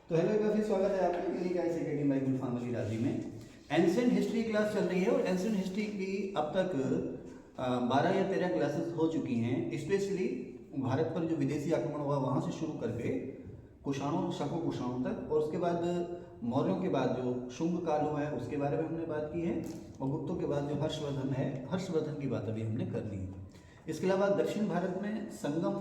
तो हेलो, एक बार फिर स्वागत है आपका unique IAS academy by good family राजी में। एंशिएंट हिस्ट्री क्लास चल रही है और एंशिएंट हिस्ट्री की अब तक 12 या 13 क्लासेस हो चुकी हैं। स्पेशली भारत पर जो विदेशी आक्रमण हुआ वहाँ से शुरू करके कुषाणों शकों कुषाणों तक, और उसके बाद मौर्यों के बाद जो शुंग काल हुआ है उसके बारे में हमने बात की है, और गुप्तों के बाद जो हर्षवर्धन है, हर्षवर्धन की बात अभी हमने कर ली है। इसके अलावा दक्षिण भारत में संगम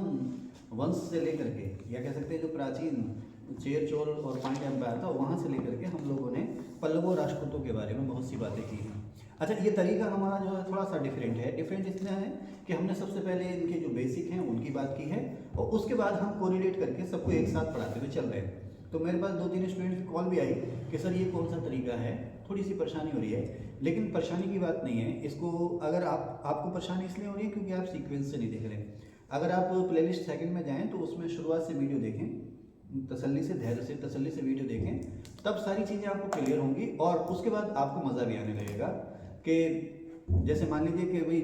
वंश से लेकर के, या कह सकते हैं जो प्राचीन चेर चोल और पांड्य एम्पायर था वहाँ से लेकर के हम लोगों ने पल्लवों राजपूतों के बारे में बहुत सी बातें की हैं। अच्छा, ये तरीका हमारा जो है थोड़ा सा डिफरेंट है। डिफरेंट इसमें है कि हमने सबसे पहले इनके जो बेसिक हैं उनकी बात की है, और उसके बाद हम कोरिलेट करके सबको एक साथ पढ़ाते हुए चल रहे हैं। तो मेरे पास 2-3 स्टूडेंट्स की कॉल भी आई कि सर ये कौन सा तरीका है, थोड़ी सी परेशानी हो रही है। लेकिन परेशानी की बात नहीं है, इसको अगर आपको परेशानी इसलिए हो रही है क्योंकि आप सीक्वेंस से नहीं देख रहे। अगर आप प्लेलिस्ट सेकंड में जाएं तो उसमें शुरुआत से वीडियो देखें, तसल्ली से, धैर्य से, तसल्ली से वीडियो देखें, तब सारी चीज़ें आपको क्लियर होंगी और उसके बाद आपको मज़ा भी आने लगेगा। कि जैसे मान लीजिए कि भाई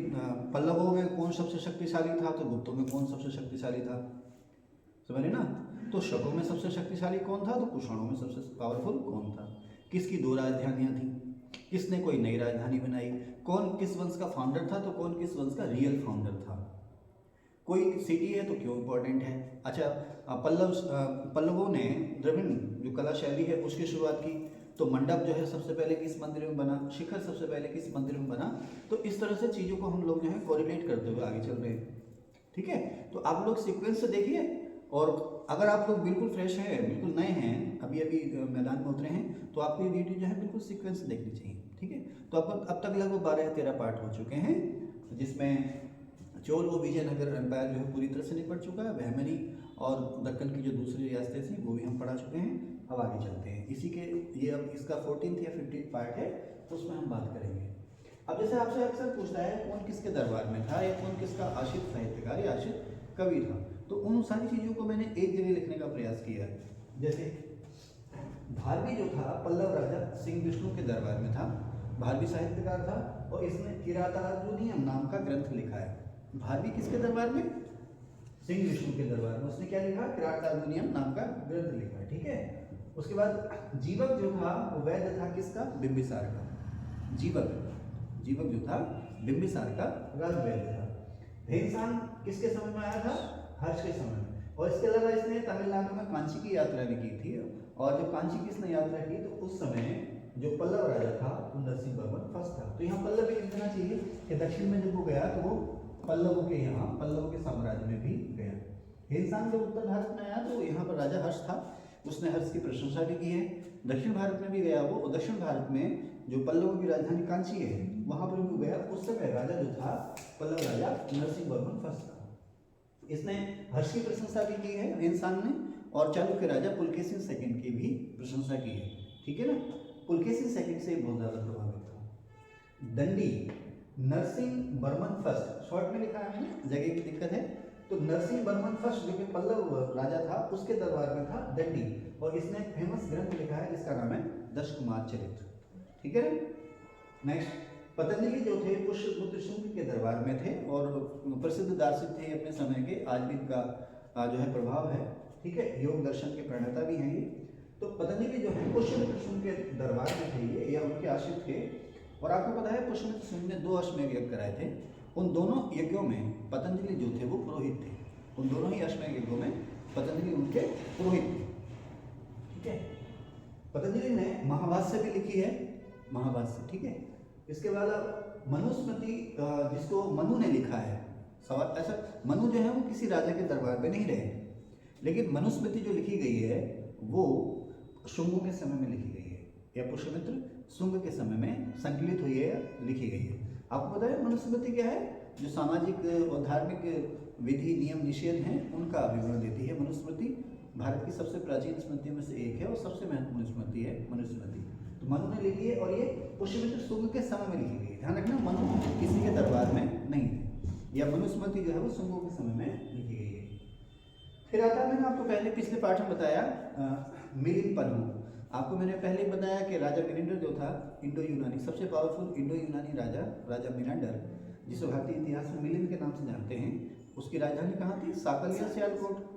पल्लवों में कौन सबसे शक्तिशाली था, तो गुप्तों में कौन सबसे शक्तिशाली था, समझ रहे ना। तो शकों में सबसे शक्तिशाली कौन था, तो कुषाणों में सबसे पावरफुल कौन था, किसकी 2 राजधानियाँ थीं, किसने कोई नई राजधानी बनाई, कौन किस वंश का फाउंडर था, तो कौन किस वंश का रियल फाउंडर था, कोई सिटी है तो क्यों इम्पोर्टेंट है। अच्छा, पल्लवों ने द्रविड़ जो कला शैली है उसकी शुरुआत की, तो मंडप जो है सबसे पहले किस मंदिर में बना, शिखर सबसे पहले किस मंदिर में बना। तो इस तरह से चीज़ों को हम लोग जो है कोरिलेट करते हुए आगे चल रहे हैं। ठीक है, तो आप लोग सीक्वेंस से देखिए, और अगर आप लोग बिल्कुल फ्रेश हैं, बिल्कुल नए हैं, अभी अभी मैदान में उतरे हैं, तो आपको ये वीडियो जो है बिल्कुल सीक्वेंस से देखनी चाहिए। ठीक है, तो अब तक लगभग 12 या 13 पार्ट हो चुके हैं, जिसमें चोल व विजयनगर एम्पायर जो है पूरी तरह से निपट चुका है। बहमनी और दक्कन की जो दूसरी रियासतें थी वो भी हम पढ़ा चुके हैं। अब आगे चलते हैं, इसी के ये अब इसका 14th या 15th पार्ट है, तो उसमें हम बात करेंगे। अब जैसे आपसे अक्सर पूछता है कौन किसके दरबार में था, या कौन किसका आश्रित साहित्यकार या आश्रित कवि था, तो उन सारी चीज़ों को मैंने एक जगह लिखने का प्रयास किया है। जैसे भारवी जो था पल्लव राजा सिंह विष्णु के दरबार में था, भारवी साहित्यकार था, और इसने किरातार्जुनीयम नाम का ग्रंथ लिखा है। भारवी किसके दरबार में, सिंह विष्णु के दरबार में, उसने क्या लिखा, किरातार्जुनीयम नाम का ग्रंथ लिखा है। ठीक है, उसके बाद जीवक जो था वो वैद्य था किसका, बिंबिसार का। जीवक जो था बिंबिसार का राजवैद्य था। भीमसेन किसके समय में आया था, हर्ष के समय में। और इसके अलावा इसने तमिलनाडु में कांची की यात्रा भी की थी, और जब कांची की इसने यात्रा की तो उस समय जो पल्लव राजा था वो नरसिंह वर्मन फर्स्ट था। तो यहाँ पल्लव भी लिख देना चाहिए कि दक्षिण में जब वो गया तो वो पल्लवों के साम्राज्य में भी गया। भीमसेन जब उत्तर भारत में आया तो यहाँ पर राजा हर्ष था, उसने हर्ष की प्रशंसा भी की है। दक्षिण भारत में भी गया वो, और दक्षिण भारत में जो पल्लवों की राजधानी कांची है वहाँ पर भी गया। उस समय राजा जो था पल्लव राजा नरसिंह वर्मन फर्स्ट था। इसने हर्ष की प्रशंसा भी की है भीमसेन ने, और चालुक्य राजा पुलकेशिन सेकंड की भी प्रशंसा की है। ठीक है ना, पुलकेशिन सेकंड से बहुत ज़्यादा प्रभावित था। दंडी नरसिंह वर्मन फर्स्ट, शॉर्ट में लिखा है मैंने, जगह की दिक्कत है। तो नरसिंह वर्मन फर्स्ट जो कि पल्लव राजा था उसके दरबार में था दंडी, और इसने फेमस ग्रंथ लिखा है जिसका नाम है दशकुमार चरित्र। ठीक है ना। नेक्स्ट, पतंजलि जो थे पुष्यपुत्र शुंग के दरबार में थे, और प्रसिद्ध दार्शनिक थे अपने समय के, आज भी इनका जो है प्रभाव है। ठीक है, योग दर्शन के प्रणेता भी हैं ये। तो पतंजलि जो है पुष्यपुत्र शुंग के दरबार में थे ये, या उनके आश्रित थे। और आपको पता है पुष्यमित्र शुंग ने 2 अश्वमेध यज्ञ कराए थे। उन दोनों यज्ञों में पतंजलि जो थे वो पुरोहित थे। उन दोनों ही अश्वमेध यज्ञों में पतंजलि उनके पुरोहित थे। ठीक है, पतंजलि ने महाभाष्य भी लिखी है, महाभाष्य। ठीक है, इसके बाद मनुस्मृति जिसको मनु ने लिखा है, सवाल ऐसा, मनु जो है वो किसी राजा के दरबार में नहीं रहे, लेकिन मनुस्मृति जो लिखी गई है वो शुंगों के समय में लिखी गई है, या पुष्यमित्र शुंग के समय में संकलित हुई है या लिखी गई है। आपको पता है मनुस्मृति क्या है, जो सामाजिक और धार्मिक विधि नियम निषेध हैं उनका विवरण देती है। मनुस्मृति भारत की सबसे प्राचीन स्मृतियों में से एक है और सबसे महत्वपूर्ण स्मृति है मनुस्मृति। तो मनु ने लिखी है, और ये पुष्यमित्र शुंग के समय में लिखी गई है। ध्यान रखना, मनु किसी के दरबार में नहीं थे, या मनुस्मृति जो है वो शुंगों के समय में लिखी गई है। फिर आता है, मैंने आपको पहले पिछले पाठ में बताया मिलिंद पन्नु। आपको मैंने पहले बताया कि राजा मिलिंडर जो था इंडो यूनानी, सबसे पावरफुल इंडो यूनानी राजा मिलिंडर, जिसे भारतीय इतिहास में मिलिंद के नाम से जानते हैं, उसकी राजधानी कहाँ थी, साकल या सियालकोट।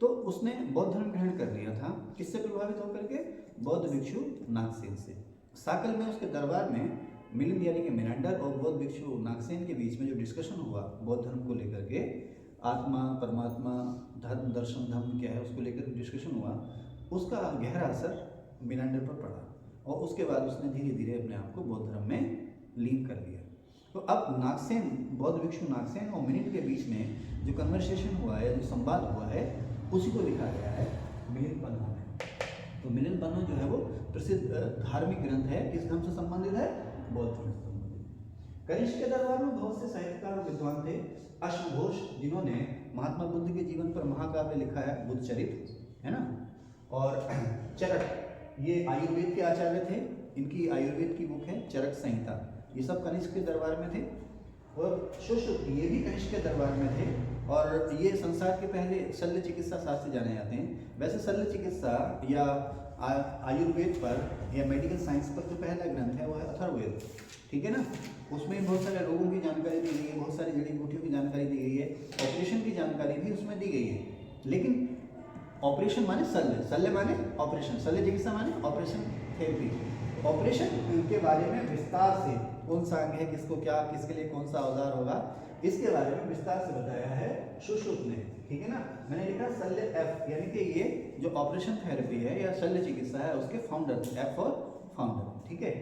तो उसने बौद्ध धर्म ग्रहण कर लिया था। किससे प्रभावित प्रभावित होकर के? बौद्ध भिक्षु नागसेन से। साकल में उसके दरबार में मिलिंद यानी कि मेनांडर और बौद्ध भिक्षु नागसेन के बीच में जो डिस्कशन हुआ बौद्ध धर्म को लेकर के, आत्मा परमात्मा धर्म दर्शन धर्म क्या है उसको लेकर डिस्कशन हुआ, उसका गहरा असर मेनांडर पर पड़ा और उसके बाद उसने धीरे धीरे अपने आप को बौद्ध धर्म में लीन कर लिया। तो अब नागसेन, बौद्ध भिक्षु नागसेन और मिलिंद के बीच में जो कन्वर्सेशन हुआ है, जो संवाद हुआ है, उसी को लिखा गया है मिलिंद पन्हा में। तो मिलिंद पन्हा जो है वो प्रसिद्ध धार्मिक ग्रंथ है, किस धर्म से संबंधित है? बौद्ध धर्म से संबंधित। कनिष्क के दरबार में बहुत से साहित्यकार और विद्वान थे। अश्वघोष, जिन्होंने महात्मा बुद्ध के जीवन पर महाकाव्य लिखा है बुद्ध चरित्र, है ना, और चरक, ये आयुर्वेद के आचार्य थे, इनकी आयुर्वेद की बुक है चरक संहिता, ये सब कनिष्क के दरबार में थे। और सुश्रुत, ये भी कनिष्क के दरबार में थे और ये संसार के पहले शल्य चिकित्सा शास्त्र जाने जाते हैं। वैसे शल्य चिकित्सा या आयुर्वेद पर या मेडिकल साइंस पर जो पहला ग्रंथ है वो है अथर्ववेद, ठीक है ना। उसमें बहुत सारे रोगों की जानकारी दी गई है, बहुत सारी जड़ी बूटियों की जानकारी दी गई है, ऑपरेशन की जानकारी भी उसमें दी गई है। लेकिन ऑपरेशन माने शल्य, शल्य माने ऑपरेशन, शल्य चिकित्सा माने ऑपरेशन थेरेपी। ऑपरेशन के बारे में विस्तार से, कौन सा अंग है, किसको क्या, किसके लिए कौन सा औजार होगा, इसके बारे में विस्तार से बताया है सुश्रुत ने, ठीक है ना। मैंने लिखा शल्य एफ, यानी कि ये जो ऑपरेशन थेरेपी है या शल्य चिकित्सा है उसके फाउंडर, एफ फॉर फाउंडर, ठीक है।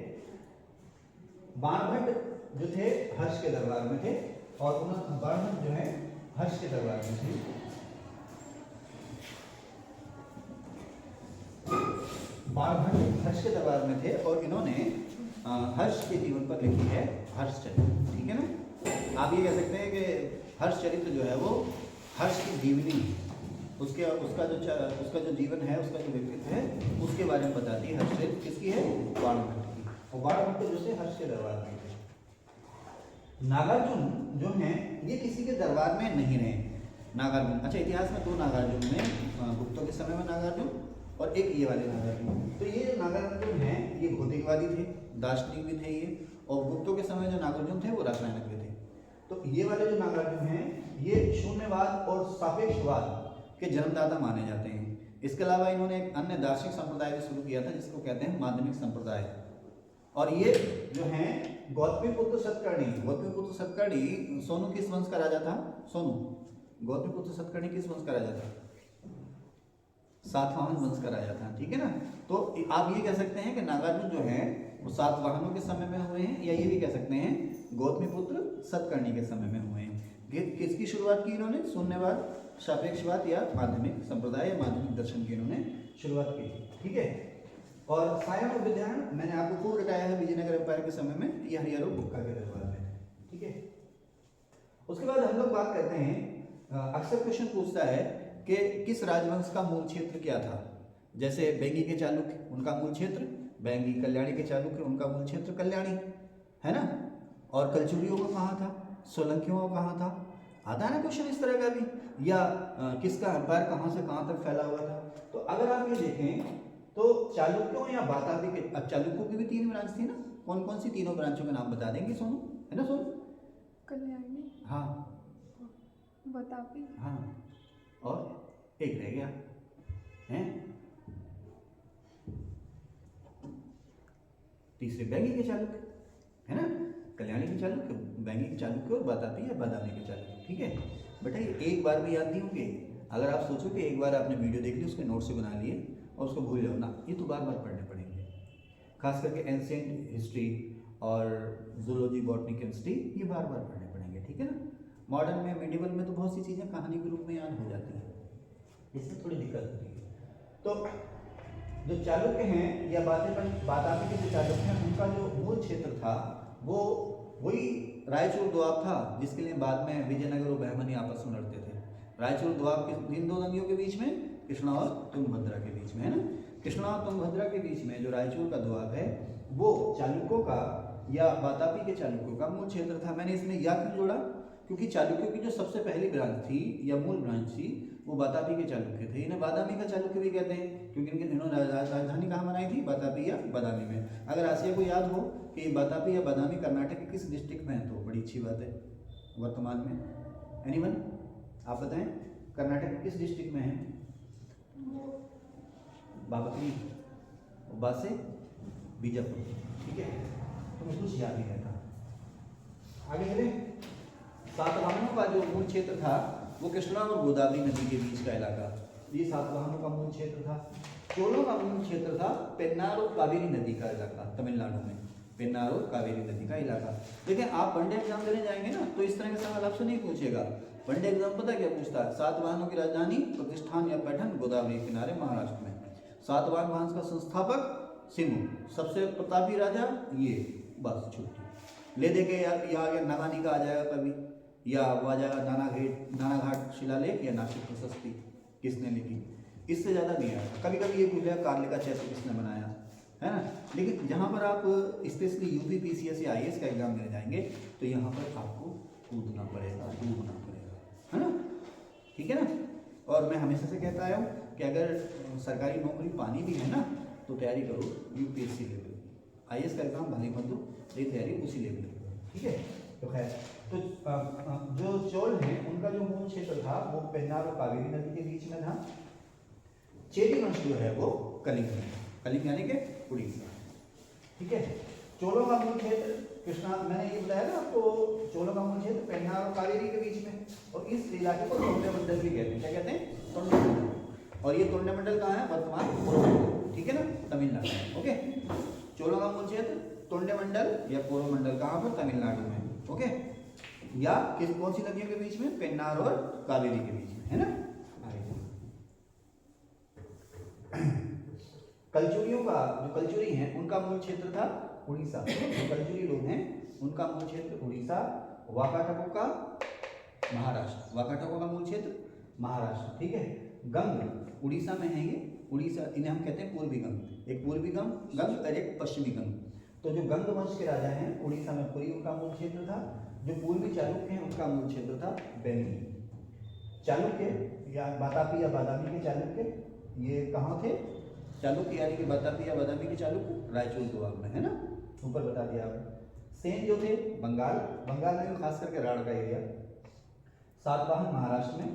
बाणभट्ट जो थे हर्ष के दरबार में थे और बाणभट्ट जो है हर्ष के दरबार में थे। बाणभट्ट हर्ष के दरबार में थे और इन्होंने हर्ष के जीवन पर लिखी है हर्ष चरित्र, ठीक है ना। आप ये कह सकते हैं कि हर्ष चरित्र जो है वो हर्ष की जीवनी है, उसका जो जीवन है, उसका जो व्यक्तित्व है, उसके बारे में बताती है। हर्ष चरित्र किसकी है? बाणभट्ट की। और बाणभट्ट जो से हर्ष के दरबार में थे। नागार्जुन जो हैं ये किसी के दरबार में नहीं रहे। नागार्जुन, अच्छा, इतिहास में दो नागार्जुन में, गुप्तों के समय में नागार्जुन और एक ये वाले नागार्जुन। तो ये जो नागार्जुन हैं ये भौतिकवादी थे, दार्शनिक भी थे ये, और गुप्तों के समय जो नागार्जुन थे वो रासायनिक भी थे। तो ये वाले जो नागार्जुन हैं ये शून्यवाद और सापेक्षवाद के जन्मदाता माने जाते हैं। इसके अलावा इन्होंने एक अन्य दार्शनिक संप्रदाय भी शुरू किया था जिसको कहते हैं माध्यमिक संप्रदाय। और ये जो हैं गौतमीपुत्र सतकर्णी, गौतमीपुत्र सतकर्णी सोनू किस वंश का राजा था? सोनू, गौतमीपुत्र सतकर्णी किस वंश का राजा था? सातवाहन वंश का राजा था, ठीक है ना। तो आप ये कह सकते हैं कि नागार्जुन जो है वो सातवाहनों के समय में हुए हैं, या ये भी कह सकते हैं गौतमीपुत्र सतकर्णी के समय में हुए हैं। किसकी शुरुआत की इन्होंने? शून्यवाद, सापेक्षवाद या माध्यमिक संप्रदाय या माध्यमिक दर्शन की इन्होंने शुरुआत की थी, ठीक है। और सायन और विद्यायन मैंने आपको खूब रटाया है विजयनगर एम्पायर के समय में, ये हरिहर बुक्का के दरबार में, ठीक है। उसके बाद हम लोग बात करते हैं, अक्सर क्वेश्चन पूछता है कि किस राजवंश का मूल क्षेत्र क्या था। जैसे बेंगी के चालुक्य, उनका मूल क्षेत्र बेंगी, कल्याणी के चालुक्य, उनका मूल क्षेत्र कल्याणी, है ना। और कलचुरियों का कहाँ था? सोलंकियों का कहाँ था? आता है ना क्वेश्चन इस तरह का भी। या किसका एम्पायर कहाँ से कहाँ तक फैला हुआ था। तो अगर आप ये देखें तो चालुक्यों या वातापी के, अब चालुक्यों की भी 3 ब्रांच थी ना, कौन कौन सी तीनों ब्रांचों के नाम बता देंगे सोनू, है ना सोनू? कल्याणी, हाँ, वातापी, हाँ, और एक रह गया है, तीसरे बैंगी के चालुक्य, है ना। कल्याणी के चालुक्य, बैंगी के चालुक्य और वातापी या बादामी के चालुक्य, ठीक है बेटा। ये एक बार भी याद नहीं होंगे। अगर आप सोचो कि एक बार आपने वीडियो देख ली, उसके नोट से बना लिए और उसको भूल जाओ ना, ये तो बार बार पढ़ने पड़ेंगे। खास करके एंशिएंट हिस्ट्री और जूलॉजी, बॉटनी, केमिस्ट्री, ये बार बार पढ़ने पड़ेंगे, ठीक है ना। मॉडर्न में, मेडिवल में तो बहुत सी चीज़ें कहानी के रूप में याद हो जाती हैं, इसमें थोड़ी दिक्कत होती है। तो जो चालुक्य हैं या वातापी के जो चालुक्य हैं, उनका जो मूल क्षेत्र था वो वही रायचूर दोआब था, जिसके लिए बाद में विजयनगर और बहमनी आपस में लड़ते थे। रायचूर दोआब किन दो नदियों के बीच में? कृष्णा और तुंगभद्रा के बीच में, है ना। कृष्णा और तुंगभद्रा के बीच में जो रायचूर का दोआब है वो चालुक्यों का या वातापी के चालुक्यों का मूल क्षेत्र था। मैंने इसमें या क्यों जोड़ा? क्योंकि चालुक्यों की जो सबसे पहली ब्रांच थी या मूल ब्रांच थी वो वातापी के चालुक्य थे। इन्हें बादामी का चालुक्य भी कहते हैं क्योंकि इन्होंने राजधानी कहाँ बनाई थी? वातापी या बादामी में। अगर आसिया को याद हो कि वातापी या बादामी कर्नाटक के किस डिस्ट्रिक्ट में है तो बड़ी अच्छी बात है। वर्तमान में एनीवन आप बताएं, कर्नाटक के किस डिस्ट्रिक्ट में है? बाबकरी, बा से बीजापुर, ठीक है। तो मुझे कुछ याद नहीं रहता। आगे चले। सातवाहनों का जो मूल क्षेत्र था वो कृष्णा और गोदावरी नदी के बीच का इलाका, ये सातवाहनों का मूल क्षेत्र था। चोलों का मूल क्षेत्र था पेन्नार और कावेरी नदी का इलाका, तमिलनाडु में पेन्नार और कावेरी नदी का इलाका। देखिए आप वनडे एग्जाम देने जाएंगे ना तो इस तरह के सवाल आपसे नहीं पूछेगा। वनडे एग्जाम पता क्या पूछता है, सातवाहनों की राजधानी, प्रतिष्ठान या पैठन गोदावरी के किनारे महाराष्ट्र में। सातवाहन वंश का संस्थापक सिंधु, सबसे प्रतापी राजा ये, बस छुट्टी ले दे के यार। यहाँ आ गया नगानी का आ जाएगा कभी, या वो आ जाएगा नानाघाट शिलालेख या नासिक प्रशस्ति किसने लिखी, इससे ज़्यादा नहीं आएगा। कभी कभी ये पूछ लिया कार्लिका चैत्र किसने बनाया, है ना। लेकिन जहाँ पर आप स्पेशली यूपी पीसीएस या आईएएस का एग्जाम देने जाएंगे तो यहाँ पर आपको कूदना पड़ेगा, डूबना पड़ेगा, है ना, ठीक है ना। और मैं हमेशा से कहता आया हूँ कि अगर सरकारी नौकरी पानी भी है ना तो तैयारी करो यूपीएससी लेवल की, आईएएस का एग्जाम भले मत दो, ये तैयारी उसी लेवल की करो, ठीक है। तो खैर, तो जो चोल हैं उनका जो मूल क्षेत्र था वो पेन्नार और कावेरी नदी के बीच में था। चेदी वंश जो है वो कलिंग में, कलिंग यानी कि उड़ीसा, ठीक है। चोलों का मूल क्षेत्र कृष्णा, मैंने ये बताया ना आपको, चोलों का मूल क्षेत्र पेन्नार और कावेरी के बीच में, और इस इलाके को तोंडैमंडल भी कहते हैं। क्या कहते हैं? तोंडैमंडल। और ये तोंडैमंडल कहाँ है? वर्तमान, ठीक है ना, तमिलनाडु में, ओके। चोलों का मूल क्षेत्र तोंडैमंडल या कोरोमंडल, कहाँ पर? तमिलनाडु में, ओके। या किस कौन सी नदियों के बीच में? पेन्नार और कावेरी के बीच में, है ना। कलचुरियों का, जो कलचुरी हैं उनका मूल क्षेत्र था उड़ीसा। जो कलचुरी लोग हैं उनका मूल क्षेत्र उड़ीसा। वाकाटको का महाराष्ट्र, वाकाटको का मूल क्षेत्र महाराष्ट्र, ठीक है। गंग उड़ीसा में है ये, उड़ीसा, इन्हें हम कहते हैं पूर्वी गंग। एक पूर्वी गंग और एक पश्चिमी गंग। तो जो गंग वंश के राजा हैं उड़ीसा में पुरी उनका मूल क्षेत्र था। जो पूर्वी चालुक्य हैं उनका मूल क्षेत्र था बेनी। चालुक्य या बातापी या बादामी के चालुक्य, ये कहाँ थे? चालुक्य यानी कि बातापी या बादामी के चालुक्य रायचूर दुआब में, है ना, ऊपर बता दिया आपने। सेन जो थे बंगाल, बंगाल में खास करके राढ़ का एरिया। सातवाहन महाराष्ट्र में,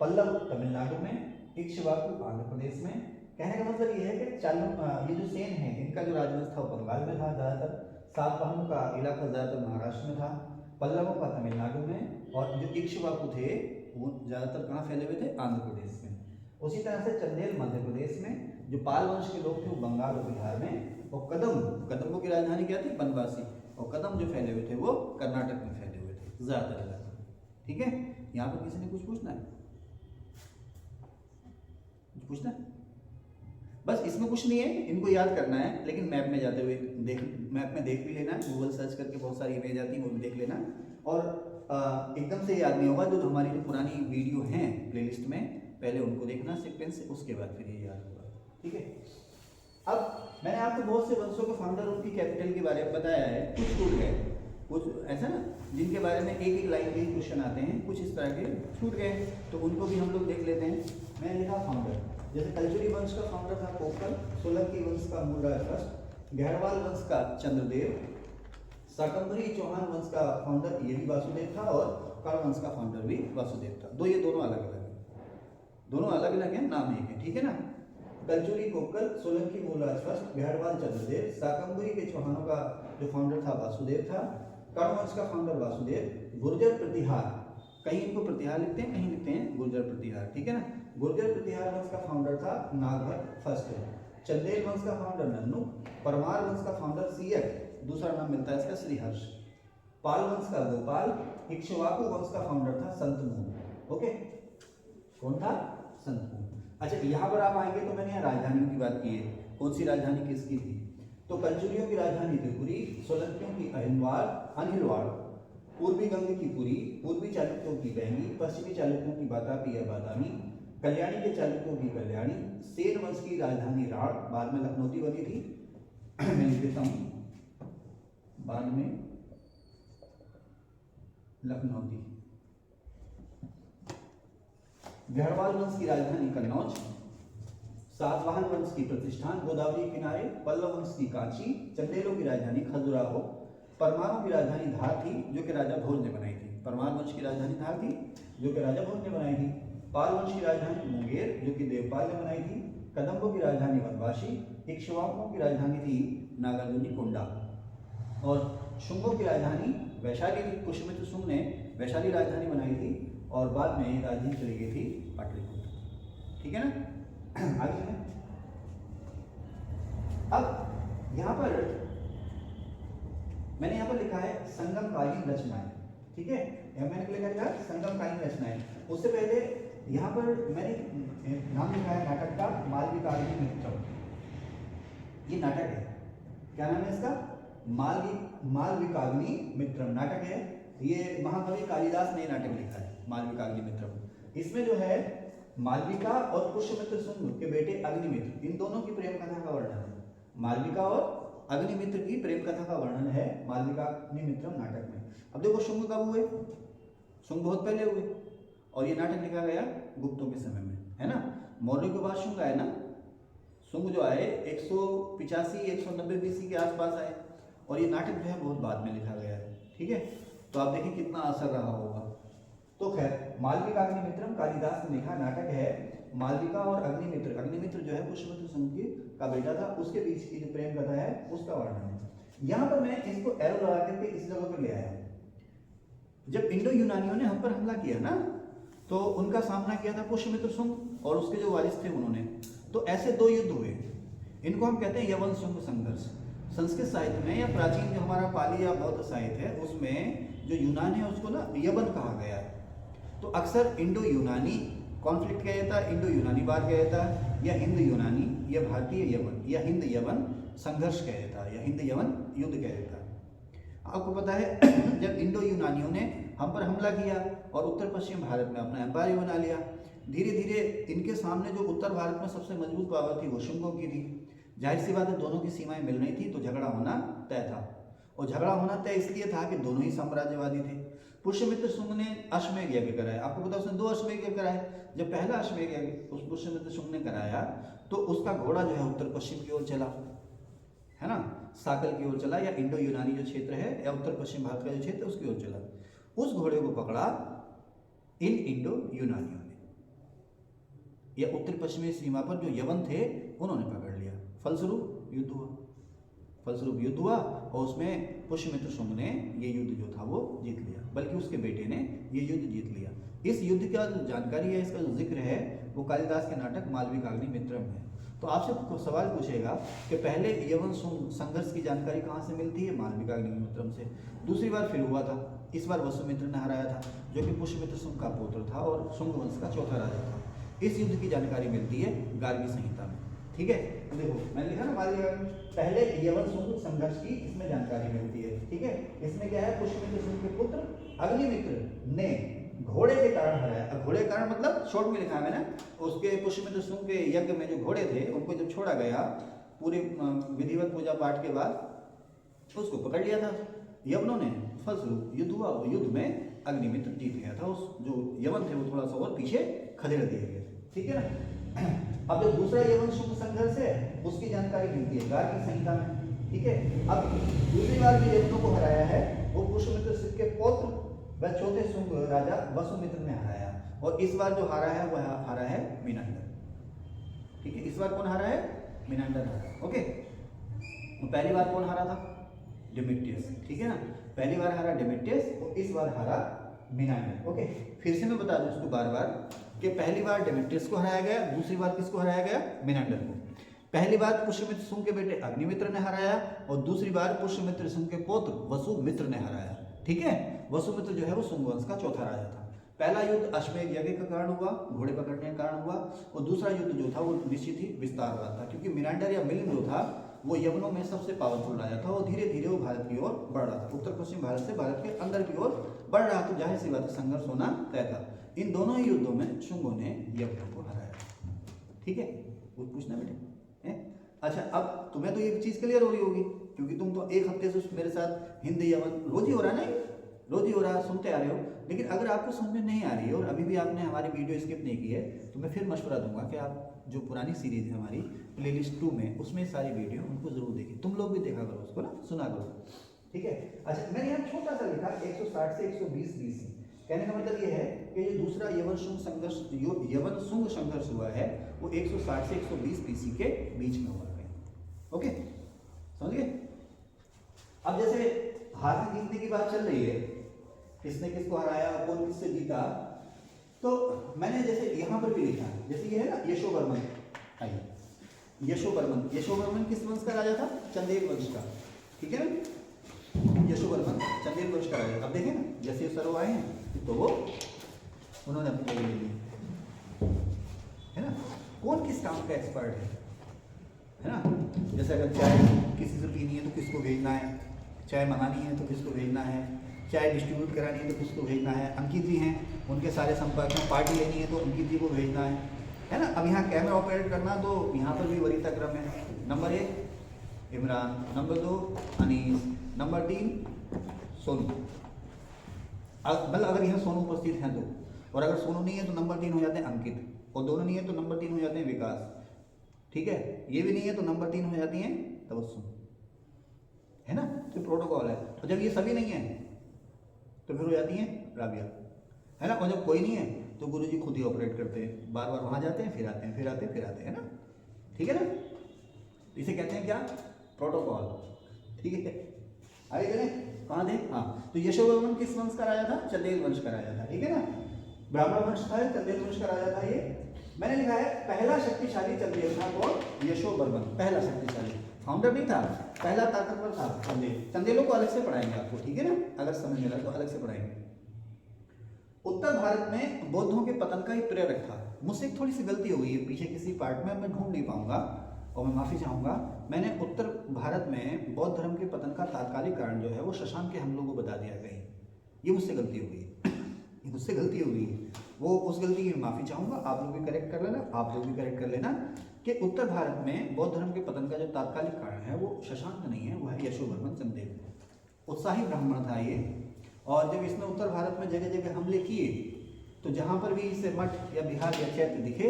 पल्लव तमिलनाडु में, इक्ष्वाकु आंध्र प्रदेश में। कहने का मतलब ये है कि ये जो सेन है इनका जो राजवंश था वो बंगाल में था ज़्यादातर। सातवाहनों का इलाका ज़्यादातर महाराष्ट्र में था, पल्लवों का तमिलनाडु में, और जो इक्ष्वाकु थे वो ज़्यादातर कहाँ फैले हुए थे? आंध्र प्रदेश में। उसी तरह से चंदेल मध्य प्रदेश में। जो पाल वंश के लोग थे वो बंगाल और बिहार में। और कदम्बों की राजधानी क्या थी? बनवासी। और कदम जो फैले हुए थे वो कर्नाटक में फैले हुए थे ज़्यादातर इलाका, ठीक है। यहाँ पर किसी ने कुछ पूछना है? कुछ पूछना है? बस इसमें कुछ नहीं है, इनको याद करना है, लेकिन मैप में जाते हुए मैप में देख भी लेना है, गूगल सर्च करके बहुत सारी इमेज आती है वो भी देख लेना। और एकदम से याद नहीं होगा, जो हमारी जो पुरानी वीडियो हैं प्लेलिस्ट में पहले उनको देखना सीक्वेंस से, उसके बाद फिर ये याद होगा, ठीक है। अब मैंने आपको बहुत से वंशों के फाउंडर, उनकी कैपिटल के बारे में बताया है, कुछ छूट गए, कुछ ऐसा ना जिनके बारे में एक एक लाइन के क्वेश्चन आते हैं, कुछ इस तरह के छूट गए, तो उनको भी हम लोग देख लेते हैं। मैंने लिखा फाउंडर, जैसे कलचुरी वंश का फाउंडर था कोकल, सोलंकी वंश का मूलराज फर्स्ट, गहरवाल वंश का चंद्रदेव, शाकंभरी चौहान वंश का फाउंडर ये भी वासुदेव था, और कर्ण वंश का फाउंडर भी वासुदेव था। ये दोनों अलग अलग हैं, दोनों अलग अलग हैं, नाम एक है, ठीक है ना। कलचुरी कोकल, सोलंकी मूलराज फर्स्ट, गहरवाल चंद्रदेव, शाकंभरी के चौहानों का जो फाउंडर था वासुदेव था, कर्ण वंश का फाउंडर वासुदेव, गुर्जर प्रतिहार, कहीं इनको प्रतिहार लिखते हैं, कहीं लिखते हैं गुर्जर प्रतिहार, ठीक है ना। गुर्जर प्रतिहार वंश का फाउंडर था नागभट्ट फर्स्ट है। चंदेल वंश का फाउंडर नन्नू, परमार वंश का फाउंडर सीयक, दूसरा नाम मिलता है इसका श्रीहर्ष, पाल वंश का गोपाल, इक्ष्वाकु वंश का फाउंडर था संतनु, ओके। कौन था? संतनु। अच्छा, यहाँ पर आप आएंगे तो मैंने यहाँ राजधानियों की बात की है, कौन सी राजधानी किसकी थी? तो कलचुरियों की राजधानी त्रिपुरी, सोलंकियों की अहिलवाड़, पूर्वी गंग की पुरी, पूर्वी चालुक्यों की बैंगी, पश्चिमी चालुक्यों की बातापी या बादामी, कल्याणी के चालुक्यों की कल्याणी, सेन वंश की राजधानी राढ़, बाद में लखनौती बनी थी, मैं लिख देता हूँ, बाद में लखनौती। गहरवाल वंश की राजधानी कन्नौज, सातवाहन वंश की प्रतिष्ठान गोदावरी के किनारे, पल्लव वंश की कांची, चंदेलों की राजधानी खजुराहो, परमारों की राजधानी धार थी जो कि राजा भोज ने बनाई थी। परमार वंश की राजधानी धार थी जो कि राजा भोज ने बनाई थी। पाल वंश की राजधानी मुंगेर जो कि देवपाल ने बनाई थी। कदम्बों की राजधानी वनवासी, इक्ष्वाकुओं की राजधानी थी नागार्जुनी कोंडा, और शुंगों की राजधानी वैशाली थी। पुष्यमित्र शुंग ने वैशाली राजधानी बनाई थी और बाद में ये राजधानी चली गई थी पाटलिपुत्र। ठीक है ना। आगे चलें। अब यहाँ पर मैंने यहाँ पर लिखा है संगमकालीन रचनाएं। ठीक है, मैंने लिखा था संगमकालीन रचनाएं। उससे पहले यहाँ पर मैंने नाम लिखा है नाटक का मालविकाग्नि मित्रम। ये नाटक है, क्या नाम है इसका? मालविकाग्नि मित्रम नाटक है। ये महाकवि कालिदास ने नाटक लिखा है मालविकाग्नि मित्रम। इसमें जो है मालविका और पुष्यमित्र शुंग के बेटे अग्निमित्र, इन दोनों की प्रेम कथा का वर्णन है। मालविका और अग्निमित्र की प्रेम कथा का वर्णन है मालविकाग्नि मित्रम नाटक में। अब देखो शुंग कब हुए? शुंग बहुत पहले हुए और ये नाटक लिखा गया गुप्तों के समय में, है ना। मौर्य के बाद शुंग आए ना। शुंग जो आए 185-190 बीसी के आसपास आए और ये नाटक जो है बहुत बाद में लिखा गया है। ठीक है, तो आप देखें कितना असर रहा होगा। तो खैर, मालविकाग्नि मित्रम कालिदास ने लिखा नाटक है। मालविका और अग्निमित्र, अग्निमित्र जो है पुष्यमित्र शुंग का बेटा था, उसके बीच की जो प्रेम कथा है उसका वर्णन है। यहाँ पर मैं इसको एरो लगा करके इस जगह पर ले आया। जब इंडो यूनानियों ने हम पर हमला किया ना, तो उनका सामना किया था पुष्यमित्र शुंग और उसके जो वारिस थे उन्होंने। तो ऐसे दो युद्ध हुए, इनको हम कहते हैं यवन शुंग संघर्ष। संस्कृत साहित्य में या प्राचीन जो हमारा पाली या बौद्ध साहित्य है उसमें जो यूनान है उसको ना यवन कहा गया है। तो अक्सर इंडो यूनानी कॉन्फ्लिक्ट कहा जाता है, इंडो यूनानी वार कहा जाता है, या हिंद यूनानी या भारतीय यवन या हिंद यवन संघर्ष कहा जाता है, या हिंद यवन युद्ध कहा जाता है। आपको पता है जब इंडो यूनानियों ने हम पर हमला किया और उत्तर पश्चिम भारत में अपना एम्पायर बना लिया, धीरे धीरे इनके सामने जो उत्तर भारत में सबसे मजबूत पावर थी वो शुंगों की थी। जाहिर सी बात है दोनों की सीमाएं मिल रही थी तो झगड़ा होना तय था। और झगड़ा होना तय इसलिए था कि दोनों ही साम्राज्यवादी थे। पुष्यमित्र शुंग ने अश्वमेध यज्ञ कराया। आपको पता उसने 2 अश्वमेध यज्ञ कराए। जब पहला अश्वमेध यज्ञ उस पुष्यमित्र शुंग ने कराया तो उसका घोड़ा जो है उत्तर पश्चिम की ओर चला, है ना, साकल की ओर चला, या इंडो यूनानी जो क्षेत्र है या उत्तर पश्चिम भारत का जो क्षेत्र है उसकी ओर चला। उस घोड़े को पकड़ा इन इंडो यूनानियों ने, या उत्तर पश्चिमी सीमा पर जो यवन थे उन्होंने पकड़ लिया। फलस्वरूप युद्ध हुआ और उसमें पुष्यमित्र शुंग ने ये युद्ध जो था वो जीत लिया, बल्कि उसके बेटे ने ये युद्ध जीत लिया। इस युद्ध का जो जानकारी है, इसका जो जिक्र है वो कालिदास के नाटक मालविकाग्नि मित्रम है। तो आपसे सवाल पूछेगा कि पहले यवन संघर्ष की जानकारी कहाँ से मिलती है? मालविकाग्नि मित्रम से। दूसरी बार फिर हुआ था, इस बार वसुमित्र ने हराया था, जो कि पुष्यमित्र शुंग का पुत्र था और शुंग वंश का चौथा राजा था। इस युद्ध की जानकारी मिलती है गार्गी संहिता में। ठीक है, देखो मैंने लिखा ना मालविकाग्नि, पहले यवन शुंग संघर्ष की इसमें जानकारी मिलती है। ठीक है, इसमें क्या है? पुष्यमित्र शुंग के पुत्र अग्निमित्र ने घोड़े के कारण हराया। घोड़े के कारण मतलब शॉर्ट में लिखा है मैंने, उसके पुष्यमित्र शुंग के यज्ञ में जो घोड़े थे उनको जब छोड़ा गया पूरे विधिवत पूजा पाठ के बाद उसको पकड़ लिया था यवनों ने। फलस्वरूप युद्ध हुआ, वो युद्ध में अग्निमित्र जीत गया था। उस जो यवन थे वो थोड़ा सा और पीछे खदेड़ दिए गए थे। ठीक है ना। अब जो दूसरा यवन शुंग संघर्ष है उसकी जानकारी मिलती है गार्गी संहिता में। ठीक है, अब दूसरी बार जो यवनों को हराया है वो पुष्यमित्र शुंग के पौत्र वह चौथे शुंग राजा वसुमित्र ने हराया, और इस बार जो हारा है वह हारा है मीनांडर। ठीक है, इस बार कौन हारा है? मीनांडर हारा। ओके, तो पहली बार कौन हारा था? डेमेट्रियस। ठीक है ना, पहली बार हारा डेमेट्रियस और इस बार हारा मीनांडर। ओके, फिर से मैं बता दूं इसको बार बार कि पहली बार डेमेट्रियस को हराया गया, दूसरी बार किसको हराया गया? मीनांडर को। पहली बार पुष्यमित्र शुंग के बेटे अग्निमित्र ने हराया और दूसरी बार पुष्यमित्र शुंग के पुत्र वसुमित्र ने हराया। ठीक है, वसुमित्र जो है वो शुंग वंश का चौथा राजा था। पहला युद्ध अश्वमेध यज्ञ के कारण हुआ, घोड़े पकड़ने के कारण हुआ, और दूसरा युद्ध जो था वो निश्चित ही विस्तारवाद था, क्योंकि मीनांडर या मिलिंद जो था वो यवनों में सबसे पावरफुल राजा था और धीरे धीरे वो भारत की ओर बढ़ रहा था। उत्तर पश्चिम भारत से भारत के अंदर की ओर बढ़ रहा था। जाहिर सी बात है संघर्ष होना तय था। इन दोनों ही युद्धों में शुंगों ने यवनों को हराया। ठीक है, कुछ पूछना बेटे? अच्छा, अब तुम्हें तो ये चीज क्लियर हो रही होगी, क्योंकि तुम तो एक हफ्ते से मेरे साथ हिंद यवन रोज ही हो रहा है ना, रोज ही हो रहा है, सुनते आ रहे हो। लेकिन अगर आपको समझ में नहीं आ रही है और अभी भी आपने हमारी वीडियो स्किप नहीं की है तो मैं फिर मशवरा दूंगा कि आप जो पुरानी सीरीज है हमारी प्लेलिस्ट 2 में, उसमें सारी वीडियो उनको जरूर देखिए। तुम लोग भी देखा करो उसको ना, सुना करो। ठीक है, अच्छा मैंने यहाँ छोटा सा लिखा 160 से 120 BC। कहने का मतलब ये है कि ये दूसरा यवन शुंग संघर्ष हुआ है वो 160 से 120 BC के बीच में हुआ है। ओके, समझ गए? अब जैसे हार जीतने की बात चल रही है, किसने किसको हराया, कौन किससे जीता, तो मैंने जैसे यहाँ पर भी लिखा है, जैसे ये है ना यशोवर्मन, आइए यशोवर्मन किस वंश का राजा था? चंदेल वंश का, ठीक है ना? यशोवर्मन चंदेल वंश का राजा। अब देखें ना, जैसे सर्व आए हैं तो वो उन्होंने अपनी जगह ले ली, है ना? कौन किस काम का एक्सपर्ट है ना? जैसे अगर चाय किसी से पीनी है तो किसको भेजना है, चाय मंगानी है तो किसको भेजना है, चाय डिस्ट्रीब्यूट करानी है तो किसको भेजना है। अंकित जी हैं, उनके सारे संपर्क में पार्टी लेनी है तो अंकित जी को भेजना है ना? अब यहाँ कैमरा ऑपरेट करना तो यहाँ पर भी वरीयता क्रम है। Number 1 Imran, number 2 Anis, number 3 Sonu. मतलब अगर यहाँ सोनू उपस्थित हैं तो, और अगर सोनू नहीं है तो नंबर 3 हो जाते हैं अंकित, और दोनों नहीं है तो नंबर 3 हो जाते हैं विकास, ठीक है? ये भी नहीं है तो नंबर 3 हो जाती हैं तबस्सुम, है ना? तो प्रोटोकॉल है। तो जब ये सभी नहीं है तो फिर हो जाती हैं राबिया, है ना? और जब कोई नहीं है तो गुरुजी खुद ही ऑपरेट करते हैं, बार बार वहाँ जाते हैं, फिर आते हैं, फिर आते हैं, फिर आते हैं, है ना? ठीक है ना? इसे कहते हैं क्या? प्रोटोकॉल, ठीक है? आगे चलें, कहाँ थे? हाँ, तो यशोवर्मन किस वंश का राजा था? चंदेल वंश का राजा था, ठीक है ना? ब्राह्मण वंश था, चंदेल वंश का राजा था ये। मैंने लिखा है पहला शक्तिशाली चंदेल था कौन? यशोवर्मन, पहला शक्तिशाली, फाउंडर नहीं था, पहला ताकतवर था चंदेल। चंदेलों को अलग से पढ़ाएंगे आपको, ठीक है ना? अगर समय मिला तो अलग से पढ़ाएंगे। उत्तर भारत में बौद्धों के पतन का एक प्रेरक था। मुझसे एक थोड़ी सी गलती हो गई है पीछे किसी पार्ट में, मैं ढूंढ नहीं पाऊंगा और मैं माफी चाहूंगा। मैंने उत्तर भारत में बौद्ध धर्म के पतन का तात्कालिक कारण जो है वो शशांक के हमलों को बता दिया कहीं, ये मुझसे गलती हो गई ये मुझसे गलती हो गई, वो उस गलती की माफी चाहूंगा। आप लोग भी करेक्ट कर लेना, आप लोग भी करेक्ट कर लेना कि उत्तर भारत में बौद्ध धर्म के पतन का जो तात्कालिक कारण है वो शशांक नहीं है, वो है यशोवर्मन चंदेल। उत्साही ब्राह्मण था ये, और जब इसने उत्तर भारत में जगह जगह हमले किए तो जहाँ पर भी इसे मठ या बिहार या चैत्य दिखे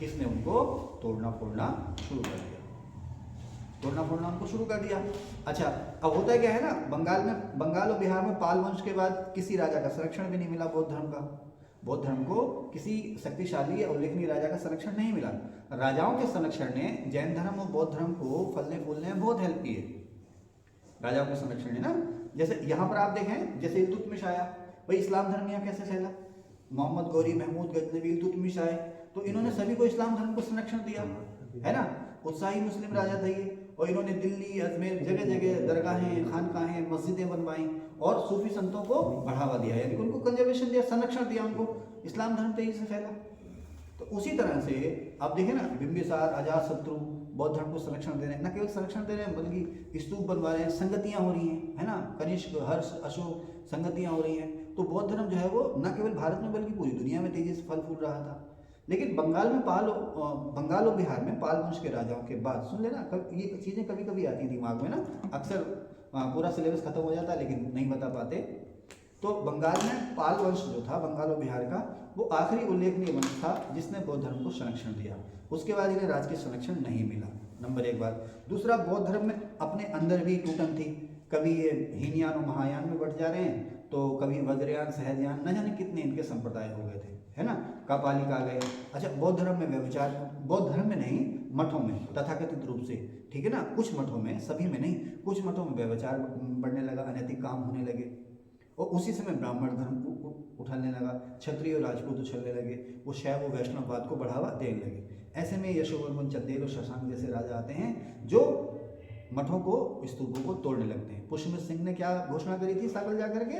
इसने उनको तोड़ना फोड़ना शुरू कर दिया, तोड़ना फोड़ना उनको शुरू कर दिया। अच्छा, अब होता क्या है ना, बंगाल और बिहार में पाल वंश के बाद किसी राजा का संरक्षण भी नहीं मिला बौद्ध धर्म का। बौद्ध धर्म को किसी शक्तिशाली या उल्लेखनीय राजा का संरक्षण नहीं मिला। राजाओं के संरक्षण ने जैन धर्म और बौद्ध धर्म को फलने फूलने में बहुत हेल्प की है, राजाओं के संरक्षण है ना। जैसे यहाँ पर आप देखें, जैसे इल्तुतमिश आया, भाई इस्लाम धर्म यहाँ कैसे फैला? मोहम्मद गौरी, महमूद गजनवी, इल्तुतमिश आए तो इन्होंने सभी को इस्लाम धर्म को संरक्षण दिया, है ना? उत्साही मुस्लिम राजा थे ये, और इन्होंने दिल्ली, अजमेर, जगह जगह दरगाहें, खानकाहें, मस्जिदें बनवाई और सूफी संतों को बढ़ावा दिया, यानी उनको कंजर्वेशन दिया, संरक्षण दिया उनको। इस्लाम धर्म तेजी से फैला। तो उसी तरह से आप देखें ना, बिंबिसार, अजातशत्रु बौद्ध धर्म को संरक्षण दे रहे हैं, न केवल संरक्षण दे रहे हैं बल्कि स्तूप बनवा रहे हैं, संगतियां हो रही हैं, है ना? कनिष्क, हर्ष, अशोक, संगतियां हो रही हैं। तो बौद्ध धर्म जो है वो न केवल भारत में बल्कि पूरी दुनिया में तेजी से फल फूल रहा था। लेकिन बंगाल और बिहार में पाल वंश के राजाओं के बाद, सुन लेना, ये चीज़ें कभी कभी आती दिमाग में ना, अक्सर पूरा सिलेबस खत्म हो जाता है लेकिन नहीं बता पाते। तो बंगाल में पाल वंश जो था, बंगाल और बिहार का, वो आखिरी उल्लेखनीय वंश था जिसने बौद्ध धर्म को संरक्षण दिया। उसके बाद इन्हें राजकीय संरक्षण नहीं मिला, नंबर 1 बात। दूसरा, बौद्ध धर्म में अपने अंदर भी टूटन थी, कभी ये हीनयान और महायान में बढ़ जा रहे हैं, तो कभी वज्रयान, सहजयान, न जाने कितने इनके संप्रदाय हो गए थे, है ना? कापालिक आ गए। अच्छा, बौद्ध धर्म में व्यभिचार, बौद्ध धर्म में नहीं, मठों में तथाकथित रूप से, ठीक है ना? कुछ मठों में, सभी में नहीं, कुछ मठों में व्यभिचार बढ़ने लगा, अनैतिक काम होने लगे, और उसी समय ब्राह्मण धर्म उठलने लगा, क्षत्रिय और राजपूत उछलने लगे, वो शैव और वैष्णववाद को बढ़ावा देने लगे। ऐसे में यशोवर्मन, चंदेल और शशांक जैसे राजा आते हैं जो मठों को, स्तूपों को तोड़ने लगते हैं। पुष्यमित्र सिंह ने क्या घोषणा करी थी साकल जाकर के,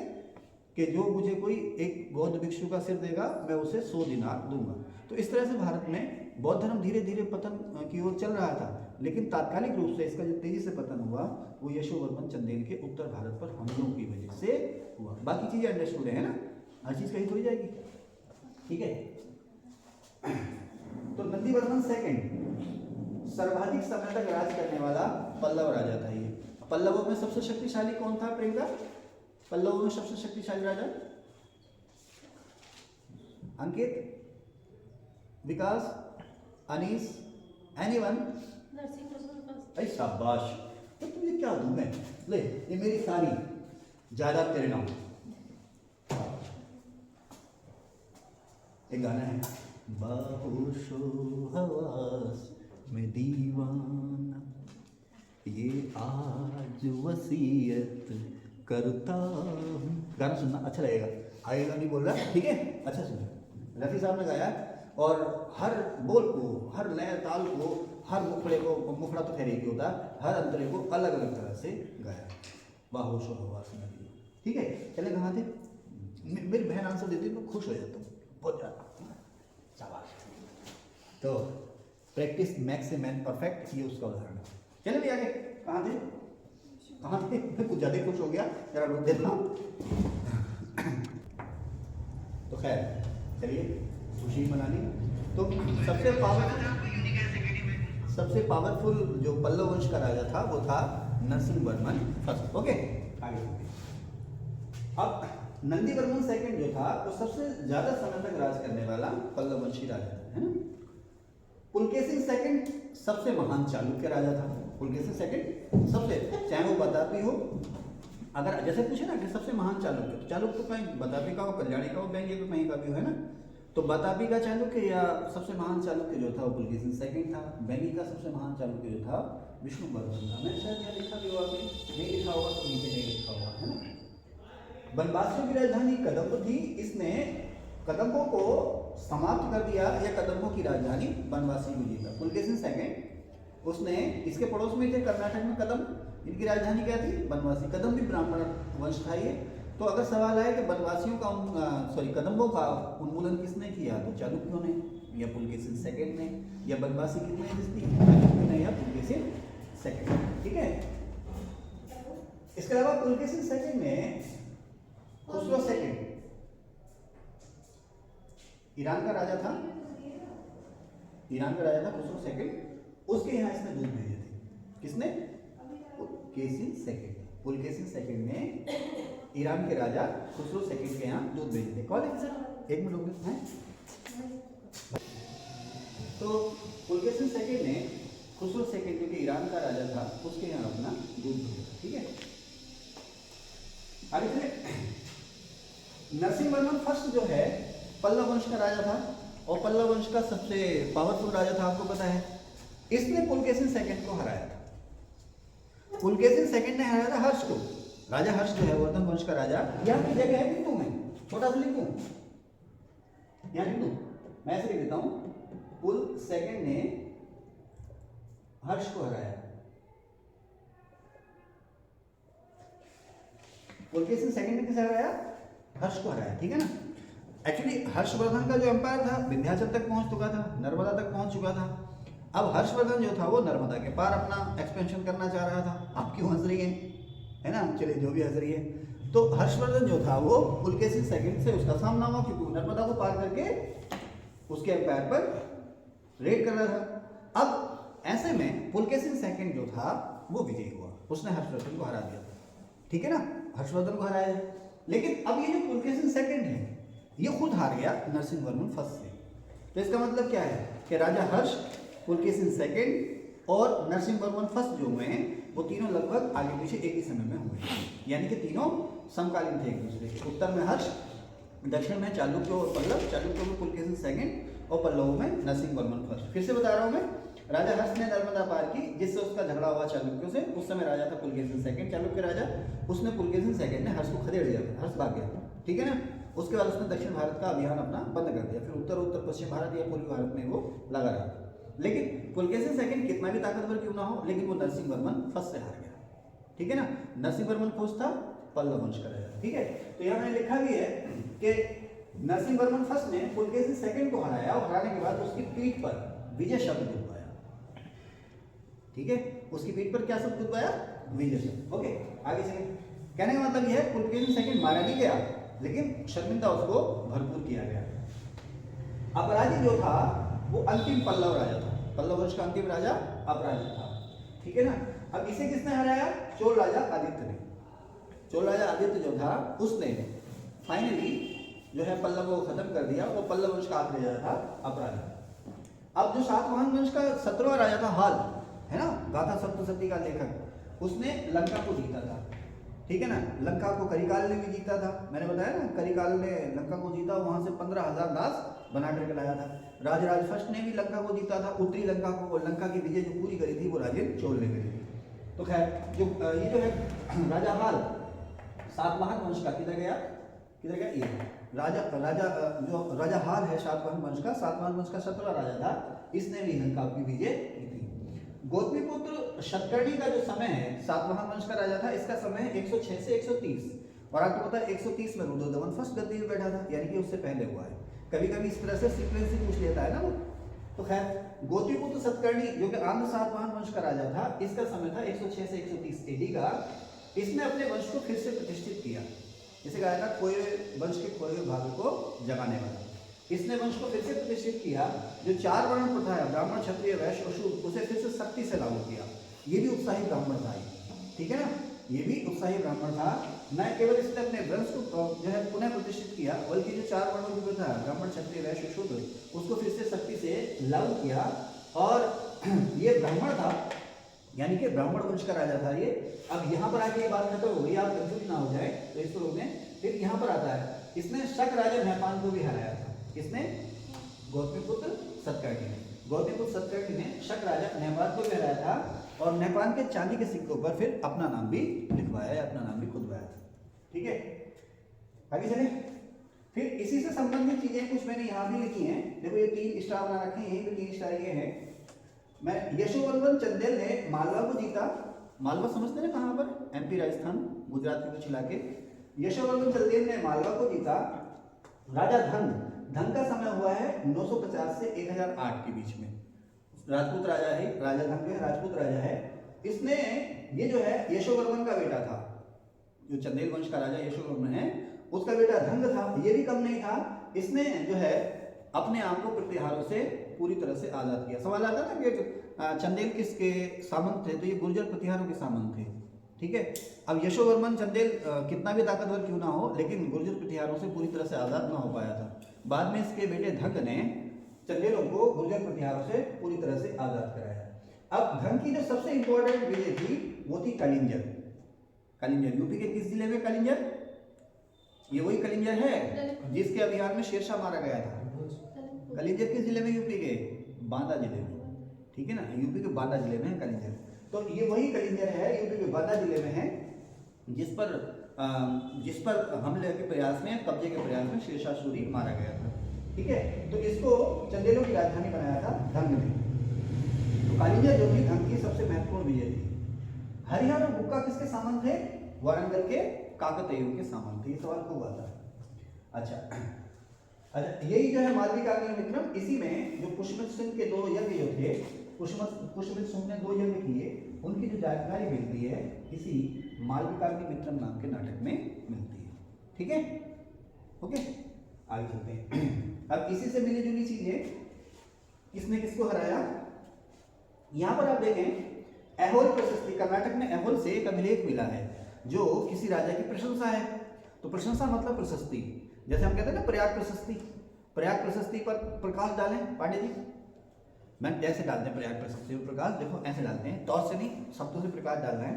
कि जो मुझे कोई एक बौद्ध भिक्षु का सिर देगा मैं उसे 100 दिनार दूंगा। तो इस तरह से भारत में बौद्ध धर्म धीरे धीरे पतन की ओर चल रहा था, लेकिन तात्कालिक रूप से इसका जो तेजी से पतन हुआ वो यशोवर्मन चंदेल के उत्तर भारत पर हमलों की वजह से हुआ। बाकी चीजें अंडरस्टूड है ना, हर चीज कहीं थोड़ी जाएगी, ठीक है? तो नंदीवर्मन सेकंड सर्वाधिक समय तक राज करने वाला पल्लव राजा था ये। पल्लवों में सबसे शक्तिशाली कौन था प्रियंका? पल्लवों में सबसे शक्तिशाली राजा अंकित, विकास, अनीस, एनीवन? अरे शाबाश, तो तुझे क्या दूं मैं? ले, ये मेरी सारी जायदाद तेरे नाम। एक गाना है, बाहोशो हवास में दीवाना, ये आज वसीयत करता हूँ। गाना सुनना अच्छा लगेगा, आगे नहीं बोल रहा, ठीक है, अच्छा सुनो। रफ़ी साहब ने गाया और हर बोल को, हर लय ताल को, हर मुखड़े को, मुखड़ा तो खैर एक ही होता है, हर अंतरे को अलग अलग तरह से गाया। बाहोशो हवास में दीवाना, ठीक है। चले कहाँ थे? मेरी बहन आंसर देती है, मैं खुश हो जाता हूँ बहुत ज़्यादा, शाबाश। तो practice max a man perfect, ये उसका उदाहरण है। चले भी आगे, कहाँ थे? मैं कुछ ज़्यादा खुश हो गया, जरा रोक देता हूँ। तो खैर चलिए, खुशी मनानी। तो सबसे पावरफुल जो पल्लव वंश का राजा था वो था नरसिंहवर्मन फर्स्ट। ओके, आगे। अब नंदीवर्मन सेकंड जो था वो सबसे ज्यादा समय तक राज करने वाला पल्लव वंशी राजा था, है ना। पुलकेशिन सेकंड सबसे महान चालुक्य राजा था। पुलकेशिन सेकंड सबसे, चाहे वो बतापी हो, अगर जैसे पूछे ना कि सबसे महान चालुक्य, तो चालुक्य तो कहीं बतापी का हो, कल्याणी का हो, बेंगे का कहीं का भी हो, है ना। तो बतापी का चालुक्य या सबसे महान चालुक्य जो था वो पुलकेशिन सेकंड था। बेंगी का सबसे महान चालुक्य जो था विष्णुवर्धन था। मैं शायद यहाँ लिखा भी होगा कि नहीं लिखा होगा तो नीचे नहीं लिखा होगा, है ना। बनवासियों की राजधानी कदम्ब थी, इसने कदम्बों को समाप्त कर दिया, या कदम्बों की राजधानी बनवासी को जीता। पुलकेशिन सेकंड उसने, इसके पड़ोस में थे कर्नाटक में कदम्ब, इनकी राजधानी क्या थी? बनवासी। कदम्ब भी ब्राह्मण वंश था ये। तो अगर सवाल आए कि बनवासियों का कदम्बों का उन्मूलन किसने किया, तो चालुक्यों ने, या पुलकेशिन सेकंड ने, या बनवासी कितने जिसकी, चालुक्यों ने या पुलकेशिन सेकंड, ठीक है। इसके अलावा पुलकेशिन सेकंड ने खुसरो सेकंड, ईरान का राजा था, ईरान का राजा था खुसरो सेकंड, उसके यहाँ इसने दूध भेजे थे। किसने? पुलकेशिन सेकंड। पुलकेशिन सेकंड ने ईरान के राजा खुसरो सेकंड के यहाँ दूध भेजे थे। कौन है सर? एक मिनट रुक हैं। तो पुलकेशिन सेकंड ने खुसरो सेकंड, जो कि ईरान का राजा था, उसके यहाँ अपना दूध भेजा, ठीक है। आगे चले। नरसिंहवर्मन फर्स्ट जो है पल्लव वंश का राजा था, और पल्लव वंश का सबसे पावरफुल राजा था, आपको पता है। इसने पुलकेशिन सेकंड को हराया था। पुलकेशिन सेकंड ने हराया था हर्ष को। राजा हर्ष जो है वर्धन वंश का राजा, यहाँ की जगह है लिखूं, मैं छोटा सा लिखूं, यहाँ लिख दूं, मैं ऐसे लिख देता हूं, पुल सेकंड ने हर्ष को हराया। पुलकेशिन सेकंड ने किसे हराया? हर्ष को हराया, ठीक है ना। एक्चुअली हर्षवर्धन का जो एम्पायर था विंध्याचल तक पहुंच चुका था, नर्मदा तक पहुंच चुका था। अब हर्षवर्धन जो था वो नर्मदा के पार अपना एक्सपेंशन करना चाह रहा था। आप क्यों हंस रही है ना, चलिए जो भी हंस रही है। तो हर्षवर्धन जो था वो पुलकेशिन सेकंड से उसका सामना हुआ, क्योंकि नर्मदा को पार करके उसके एम्पायर पर रेड कर रहा था। अब ऐसे में पुलकेशिन सेकंड जो था वो विजयी हुआ, उसने हर्षवर्धन को हरा दिया, ठीक है ना। हर्षवर्धन को हराया, लेकिन अब ये जो पुलकेशिन सेकंड है ये खुद हार गया नरसिंहवर्मन फर्स्ट से। तो इसका मतलब क्या है कि राजा हर्ष, पुलकेशिन सेकंड और नरसिंहवर्मन फर्स्ट जो हुए हैं वो तीनों लगभग आगे पीछे एक ही समय में हुए, यानी कि तीनों समकालीन थे एक दूसरे के। उत्तर में हर्ष, दक्षिण में चालुक्य और पल्लव, चालुक्यों में पुलकेशिन सेकंड और पल्लवों में नरसिंहवर्मन फर्स्ट। फिर से बता रहा हूँ मैं, राजा हर्ष ने नर्मदा पार की, जिससे उसका झगड़ा हुआ चालुक्यों से। उस समय राजा था पुलकेशिन सेकंड, चालुक्य राजा। उसने पुलकेशिन सेकंड ने हर्ष को खदेड़ दिया, हर्ष भाग गया, ठीक है ना। उसके बाद उसने दक्षिण भारत का अभियान अपना बंद कर दिया, फिर उत्तर पश्चिम भारत या पूर्वी भारत में वो लगा रहा। लेकिन पुलकेशिन सेकंड कितना भी ताकतवर क्यों ना हो, लेकिन वो नरसिंहवर्मन फर्स्ट से हार गया, ठीक है ना। नरसिंहवर्मन फर्स्ट था पल्लव वंश का राजा, ठीक है। तो यहाँ मैंने लिखा भी है कि नरसिंहवर्मन फर्स्ट ने पुलकेशिन सेकंड को हराया, और हराने के बाद उसकी पीठ पर विजय शब्द जुड़वाया, ठीक है। उसकी पीठ पर क्या शब्द जुड़वाया? विजय शब्द। ओके, आगे चलिए। कहने का मतलब यह है पुलकेशिन सेकंड मारा नहीं गया, लेकिन शर्मिंदा उसको भरपूर किया गया। अपराजित जो था वो अंतिम पल्लव राजा था, पल्लव वंश का अंतिम राजा अपराजित था, ठीक है ना। अब इसे किसने हराया? चोल राजा आदित्य ने। चोल राजा आदित्य जो था उसने फाइनली जो है पल्लव को खत्म कर दिया। वो पल्लव वंश का आखिरी राजा था अपराजित। अब जो सातवाहन वंश का 17वां राजा था हाल, है ना, गाथा सप्तशती का लेखक, उसने लंका को जीता था, ठीक है ना। लंका को करिकाल ने भी जीता था, मैंने बताया ना, करिकाल ने लंका को जीता, वहां से 15,000 दास बना करके लाया था। राजराज फर्स्ट ने भी लंका को जीता था, उत्तरी लंका को, और लंका की विजय जो पूरी करी थी वो राजेंद्र चोल ने करी थी। तो खैर जो ये जो है राजा हाल सातवाहन वंश का, किधर गया ये राजा हाल है सातवाहन वंश का, सातवाहन वंश का 17वां राजा था, इसने भी लंका की विजय की थी। गौतमीपुत्र शतकर्णी का जो समय है, सातवाहन वंश का राजा था, इसका समय है 106 से 130, और आपको पता है 130 में रुद्रदमन फर्स्ट गद्दी में बैठा था, यानी कि उससे पहले हुआ है। कभी कभी इस तरह से सीक्वेंस ही पूछ लेता है ना वो। तो खैर गौतमीपुत्र शतकर्णी जो कि आंध्र सातवाहन वंश का राजा था, इसका समय था 106 से 130 एडी का। इसने अपने वंश को फिर से प्रतिष्ठित किया, इसे कहा था खोए वंश के खोए हुए भाग्य को जगाने वाला। इसने वंश को फिर से प्रतिष्ठित किया, जो 4 वर्ण प्रथा है ब्राह्मण क्षत्रिय वैश्य और शूद्र, उसे फिर से सख्ती से लागू किया। ये भी उत्साही ब्राह्मण था, ठीक है ना, ये भी उत्साही ब्राह्मण था। न केवल इसने अपने वंश को जो है पुनः प्रतिष्ठित किया, बल्कि जो 4 वर्णों की प्रथा है ब्राह्मण क्षत्रिय वैश्य शूद्र, उसको फिर से सख्ती से लागू किया। और ये ब्राह्मण था, यानी कि ब्राह्मण वंश का राजा था ये। अब यहाँ पर आके ये बात खत्म हो गई, आप कंफ्यूज ना हो जाए तो इसको रोकने। फिर यहाँ पर आता है, इसने शक राजा नेपान को भी हराया था। किसने? गौतमीपुत्र शतकर्णी ने। गौतमीपुत्र शतकर्णी ने शक राजा नेपान को भी हराया था, और नेपान के चांदी के सिक्कों पर फिर अपना नाम भी लिखवाया, अपना नाम भी खुदवाया था। ठीक है, आगे चले। फिर इसी से संबंधित चीजें कुछ मैंने यहाँ भी लिखी हैं। देखो ये 3 स्टार बना रखे हैं, यहीं पे 3 स्टार ये हैं। मैं यशोवर्मन चंदेल ने मालवा को जीता। मालवा समझते ना कहाँ पर? MP राजस्थान, गुजरात के कुछ इलाके। यशोवर्मन चंदेल ने मालवा को जीता। राजा धन का समय हुआ है 950 से 1008 के बीच में। राजपूत राजा है, राजा धन जो है राजपूत राजा है। इसने ये जो है यशोवर्मन का बेटा था, जो चंदेल वंश का राजा यशोवर्मन है, उसका बेटा धंग था। ये भी कम नहीं था, इसने जो है अपने आप को प्रतिहारों से पूरी तरह से आजाद किया। सवाल आता है ना कि चंदेल किसके सामंत थे, तो ये गुर्जर प्रतिहारों के सामंत थे। ठीक है, अब यशोवर्मन चंदेल कितना भी ताकतवर क्यों ना हो, लेकिन गुर्जर प्रतिहारों से पूरी तरह से आजाद ना हो पाया था। बाद में इसके बेटे धंग ने चंदेलों को गुर्जर प्रतिहारों से पूरी तरह से आजाद कराया। अब धंग की जो सबसे इंपॉर्टेंट विजय थी वो थी कलिंजर। कलिंजर यूपी के किस जिले में? कलिंजर, ये वही कलिंजर है जिसके अभियान में शेरशाह मारा गया था। कलिंजर किस जिले में? यूपी के बांदा जिले में। ठीक है ना, यूपी के बांदा जिले में है कलिंजर। तो ये वही कलिंजर है, यूपी के बांदा जिले में है, जिस पर हमले के प्रयास में, कब्जे के प्रयास में शेरशाह सूरी मारा गया था। ठीक है, तो इसको चंदेलों की राजधानी बनाया था धंग ने। तो कलिंजर जो थी धंग की सबसे महत्वपूर्ण विजय थी। हरिहर और बुक्का किसके सामंत थे? वारंगल के काकतीयों के सामंत थे। ये सवाल खूब आता है। अच्छा, यही जो है मालविकाग्निमित्रम, इसी में जो पुष्यमित सिंह के 2 यज्ञ जो थे, पुष्यमित सिंह ने 2 यज्ञ किए, उनकी जो जानकारी मिलती है इसी मालविकाग्निमित्रम नाम के नाटक में मिलती है। ठीक है, ओके, आगे चलते हैं। अब इसी से मिली जुली चीजें, किसने किसको हराया? यहां पर आप देखें ऐहोल प्रशस्ति, कर्नाटक में ऐहोल से एक अभिलेख मिला है जो किसी राजा की प्रशंसा है। तो प्रशंसा मतलब प्रशस्ति, जैसे हम कहते हैं ना प्रयाग प्रशस्ति। प्रयाग प्रशस्ति पर प्रकाश डालें पांडे जी। मैं जैसे डालते हैं प्रयाग प्रशस्ति पर प्रकाश, देखो ऐसे डालते हैं, टॉस से नहीं शब्दों से प्रकाश डालना है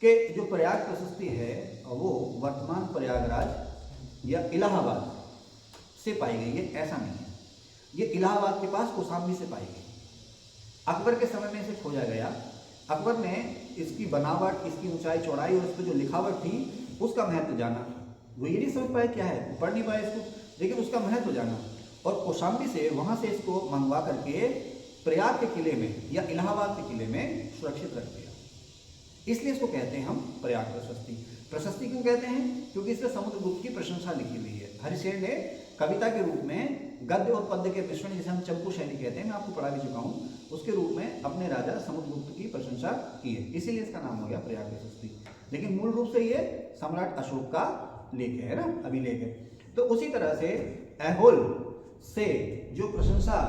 कि जो प्रयाग प्रशस्ति है वो वर्तमान प्रयागराज या इलाहाबाद से पाई गई है, ऐसा नहीं है। ये इलाहाबाद के पास कौशाम्बी से पाई गई। अकबर के समय में इसे खोजा गया। अकबर ने इसकी बनावट, इसकी ऊंचाई चौड़ाई और इस पर जो लिखावट थी उसका महत्व जाना। वो ये नहीं समझ पाए क्या है, पढ़ नहीं पाए इसको, लेकिन उसका महत्व जाना और कौशाम्बी से वहां से इसको मंगवा करके प्रयाग के किले में या इलाहाबाद के किले में सुरक्षित रख दिया। इसलिए इसको कहते हैं हम प्रयाग प्रशस्ति। प्रशस्ति क्यों कहते हैं? क्योंकि इसमें समुद्रगुप्त की प्रशंसा लिखी हुई है। हरिशेन ने कविता के रूप में गद्य और पद्य के मिश्रण, जिसे हम चंपू शैली कहते हैं, मैं आपको पढ़ा भी चुका हूँ, उसके रूप में अपने राजा समुद्रगुप्त की प्रशंसा की है, इसीलिए इसका नाम हो गया प्रयाग प्रशस्ति। लेकिन मूल रूप से ये सम्राट अशोक का लेख है ना, अभिलेख है। तो उसी तरह से ऐहोल से जो प्रशंसा